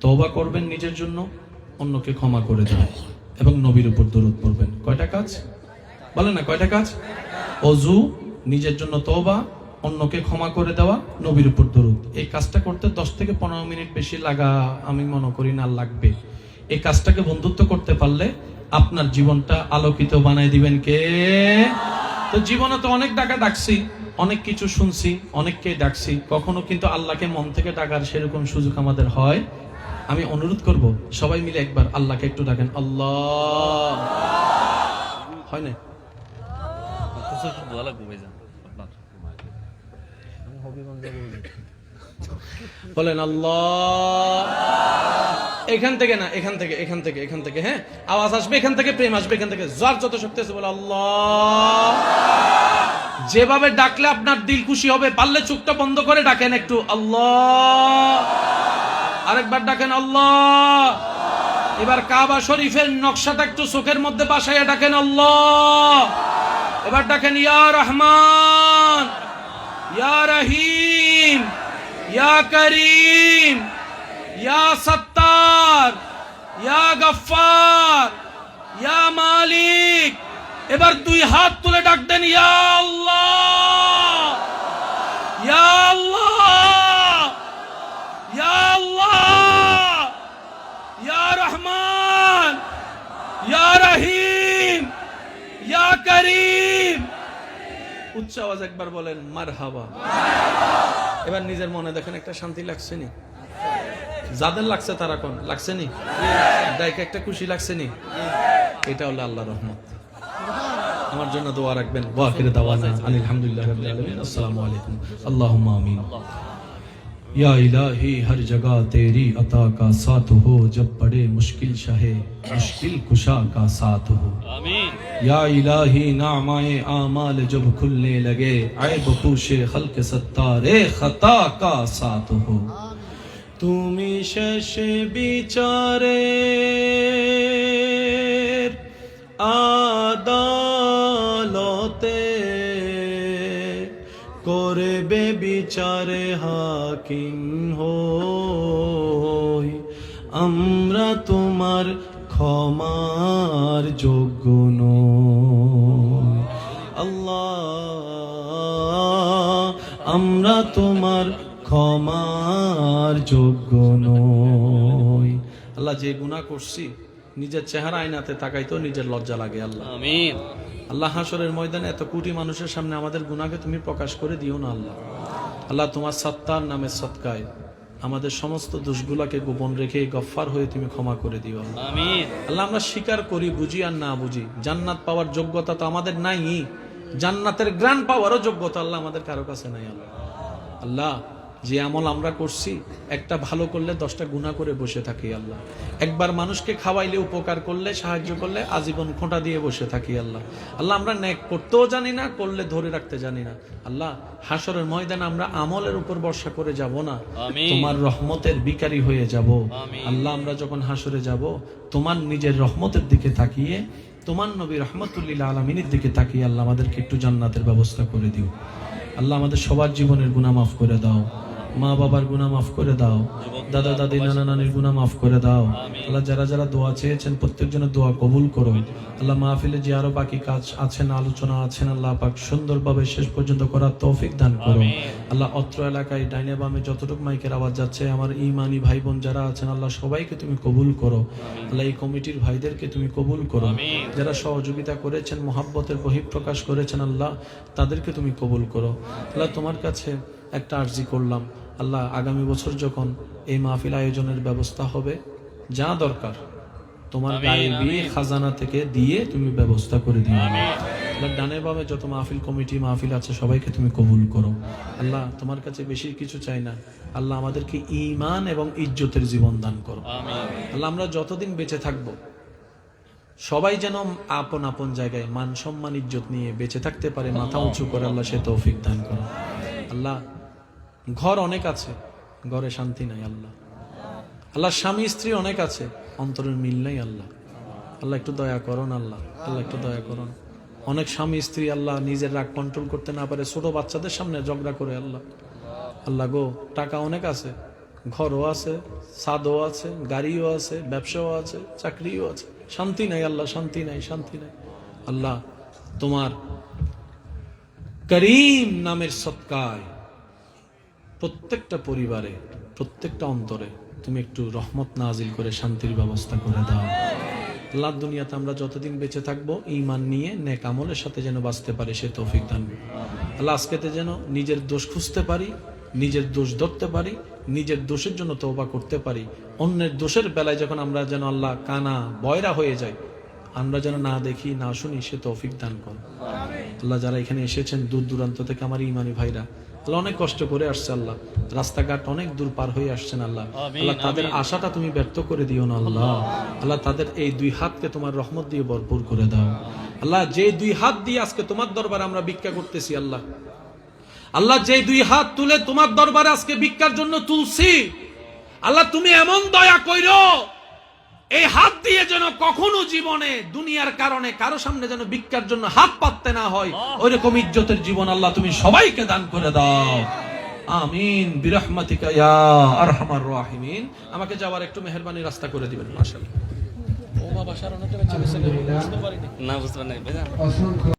Speaker 1: তওবা করবেন নিজের জন্য, অন্যকে ক্ষমা করে দেবেন এবং নবীর উপর দরুদ পড়বেন। কয়টা কাজ বলেন না? কয়টা কাজ? ওযু, নিজের জন্য তওবা, অন্যকে ক্ষমা করে দেওয়া, নবীর উপর দরুদ। এই কাজটা করতে 10 থেকে 15 মিনিট বেশি লাগা আমি মনে করি না লাগবে। এই কাজটাকে বন্ধুত্ব করতে পারলে আপনার জীবনটা আলোকিত বানায় দিবেন কে? তো জীবনে তো অনেক ডাকছি, অনেক কিছু শুনছি, অনেককে ডাকছি, কখনো কিন্তু আল্লাহকে মন থেকে ডাকার সেরকম সুযোগ আমাদের হয়। আমি অনুরোধ করব সবাই মিলে একবার আল্লাহকে একটু ডাকেন, আল্লাহ। হয় না? বলেন আল্লাহ। এখান থেকে না, এখান থেকে, এখান থেকে, এখান থেকে, হ্যাঁ আওয়াজ আসবে এখান থেকে, প্রেম আসবে এখান থেকে, যার যত শক্তি আছে বলে আল্লাহ। যেভাবে ডাকলে আপনার দিল খুশি হবে, পারলে চোখটা বন্ধ করে ডাকেন একটু আল্লাহ। আরেকবার ডাকেন আল্লাহ। এবার কাবা শরীফের নকশাটা একটু চোখের মধ্যে বাসায় ডাকেন আল্লাহ। এবার ডাকেন ইয়া রহমান, ইয়া রহিম, ইয়া করিম, ইয়া সত্তার, ইয়া গফফার, ইয়া মালিক। এবার 2 হাত তুলে ডাক দেন ইয়া আল্লাহ, ইয়া আল্লাহ, ইয়া আল্লাহ, ইয়া রহমান, ইয়া রহিম, ইয়া করিম। উচ্চ আওয়াজ একবার বলেন মারহাবা। এবার নিজের মনে দেখেন একটা শান্তি লাগছে নি? যাদের লাগছে তারা কোন লাগছে নি? ডাইকে একটা খুশি লাগছে নি? এটা হলো আল্লাহর রহমত। আমার জন্য দোয়া রাখবেন। ওয়া আখিরু দাওয়ানা আলহামদুলিল্লাহি রাব্বিল আলামিন। আসসালামু আলাইকুম। আল্লাহুম্মা আমিন। या इलाही हर जगह तेरी अता का साथ हो, जब बड़े मुश्किल शाहे मुश्किल कुशा का साथ हो। आमीन। या इलाही नामाए आमाल जब खुलने लगे, ऐब पूशे खल्क सत्तारे खता का साथ हो। तुमी शेषे बिचारे आदालते করবে বিচারে হাকিম হই, আমরা তোমার ক্ষমার যোগ্য নই আল্লাহ, আমরা তোমার ক্ষমার যোগ্য নই। আল্লাহ যে গুনাহ করছি নিজের চেহারা আয়নাতে তাকাইতো নিজের লজ্জা লাগে আল্লাহ। আমিন। আল্লাহ হাসরের ময়দানে এত কোটি মানুষের সামনে আমাদের গুনাহকে তুমি প্রকাশ করে দিও না আল্লাহ। আল্লাহ তোমার সত্তার নামে সদকায় আমাদের সমস্ত দোষগুলোকে গোপন রেখে গফফার হয়ে তুমি ক্ষমা করে দিও আল্লাহ। আমিন। আল্লাহ আমরা স্বীকার করি, বুঝি আর না বুঝি, জান্নাত পাওয়ার যোগ্যতা তো আমাদের নাই, জান্নাতের গ্রান পাওয়ারও যোগ্যতা আল্লাহ আমাদের কারো কাছে নাই আল্লাহ। আল্লাহ যে আমল আমরা করছি, একটা ভালো করলে 10টা গুনাহ করে বসে থাকি আল্লাহ। একবার মানুষকে খাওয়াইলে, উপকার করলে, সাহায্য করলে আজীবন খোঁটা দিয়ে বসে থাকি আল্লাহ। আল্লাহ আমরা নেক করতেও জানি না, করলে ধরে রাখতে জানি না আল্লাহ। হাসরের ময়দানে আমরা আমলের উপর ভরসা করে যাব না, তোমার রহমতের ভিখারি হয়ে যাব আল্লাহ। আমরা যখন হাসরে যাব, তোমার নিজের রহমতের দিকে তাকিয়ে, তোমার নবী রহমতুল্লিল আলামিনের দিকে তাকিয়ে আল্লাহ আমাদেরকে একটু জান্নাতের ব্যবস্থা করে দিও আল্লাহ। আমাদের সবার জীবনের গুনাহ মাফ করে দাও মা বাবার গুনাহ মাফ করে দাও, দাদা দাদি নানা নানির গুনাহ মাফ করে দাও। আল্লাহ যারা যারা দোয়া চেয়েছেন প্রত্যেকজনের দোয়া কবুল করো। আল্লাহ মাহফিলে যে আরো বাকি কাজ আছেন, আলোচনা আছেন, আল্লাহ পাক সুন্দরভাবে শেষ পর্যন্ত করার তৌফিক দান করো। আল্লাহ অত্র এলাকায় ডাইনে বামে যতটুকু মাইকের আওয়াজ যাচ্ছে আমার ঈমানি ভাই বোন যারা আছেন আল্লাহ সবাইকে তুমি কবুল করো। আল্লাহ এই কমিটির ভাইদেরকে তুমি কবুল করো, যারা সহযোগিতা করেছেন মহব্বতের বহিঃপ্রকাশ করেছেন আল্লাহ তাদেরকে তুমি কবুল করো। আল্লাহ তোমার কাছে একটা আরজি করলাম, আল্লাহ আগামী বছর যখন এই মাহফিল আয়োজনের ব্যবস্থা হবে যা দরকার তোমার গায়েবী খাজানা থেকে দিয়ে তুমি ব্যবস্থা করে দিও। আল্লাহ ডানে বামে যত মাহফিল কমিটি মাহফিল আছে সবাইকে তুমি কবুল করো। আল্লাহ তোমার কাছে বেশি কিছু চাই না, আল্লাহ আমাদেরকে ঈমান এবং ইজ্জতের জীবন দান করো। আল্লাহ আমরা যতদিন বেঁচে থাকবো সবাই যেন আপন আপন জায়গায় মান সম্মান ইজ্জত নিয়ে বেঁচে থাকতে পারে, মাথা উঁচু করে আল্লাহ সে তৌফিক দান করো। আল্লাহ ঘর অনেক আছে, ঘরে শান্তি নাই আল্লাহ। আল্লাহ স্বামী স্ত্রী অনেক আছে, অন্তরের মিল নাই আল্লাহ। আল্লাহ একটু দয়া করুন আল্লাহ, আল্লাহ একটু দয়া করুন। অনেক স্বামী স্ত্রী আল্লাহ নিজের রাগ কন্ট্রোল করতে না পারে, ছোট বাচ্চাদের সামনে ঝগড়া করে আল্লাহ। আল্লাহ গো টাকা অনেক আছে, ঘরও আছে, ছাদও আছে, গাড়িও আছে, ব্যবসাও আছে, চাকরিও আছে, শান্তি নাই আল্লাহ, শান্তি নাই, শান্তি নাই আল্লাহ। তোমার করিম নামের সৎকায় প্রত্যেকটা পরিবারে প্রত্যেকটা অন্তরে তুমি একটু রহমত নাজিল করে শান্তির ব্যবস্থা করে দাও আল্লাহ। দুনিয়াতে আমরা যতদিন বেঁচে থাকবো ঈমান নিয়ে নেক আমলের সাথে যেন বাঁচতে পারে সে তৌফিক দান আল্লাহ। আজকেতে যেন নিজের দোষ খুঁজতে পারি, নিজের দোষ ধরতে পারি, নিজের দোষের জন্য তওবা করতে পারি। অন্যের দোষের বেলায় যখন আমরা যেন আল্লাহ কানা বয়রা হয়ে যাই, আমরা যেন না দেখি না শুনি সে তৌফিক দান করো আল্লাহ। যারা এখানে এসেছেন দূর দূরান্ত থেকে আমার ঈমানি ভাইরা আল্লাহ অনেক কষ্ট করে আসছে আল্লাহ, রাস্তাঘাট অনেক দূর পার হয়ে আসছেন আল্লাহ। আল্লাহ তাদের আশাটা তুমি ব্যর্থ করে দিও না আল্লাহ। আল্লাহ তাদের এই দুই হাতকে তোমার রহমত দিয়ে ভরপুর করে দাও আল্লাহ। যে দুই হাত দিয়ে আজকে তোমার দরবারে আমরা ভিক্ষা করতেছি আল্লাহ, আল্লাহ যে দুই হাত তুলে তোমার দরবারে আজকে ভিক্ষার জন্য তুলছি আল্লাহ, তুমি এমন দয়া কইরো এই হাত দিয়ে যেন কখনো জীবনে দুনিয়ার কারণে কারো সামনে যেন ভিক্ষার জন্য হাত পাততে না হয়, ওই রকম ইজ্জতের জীবন আল্লাহ তুমি সবাইকে দান করে দাও। আমিন বিরহমাতিকা ইয়া আরহামার রাহিমিন। আমাকে যাওয়ার একটু মেহেরবানি রাস্তা করে দিবেন মাশাআল্লাহ। ও বাবা সারা বুঝতে পারিনি না, বুঝতে পারিনি।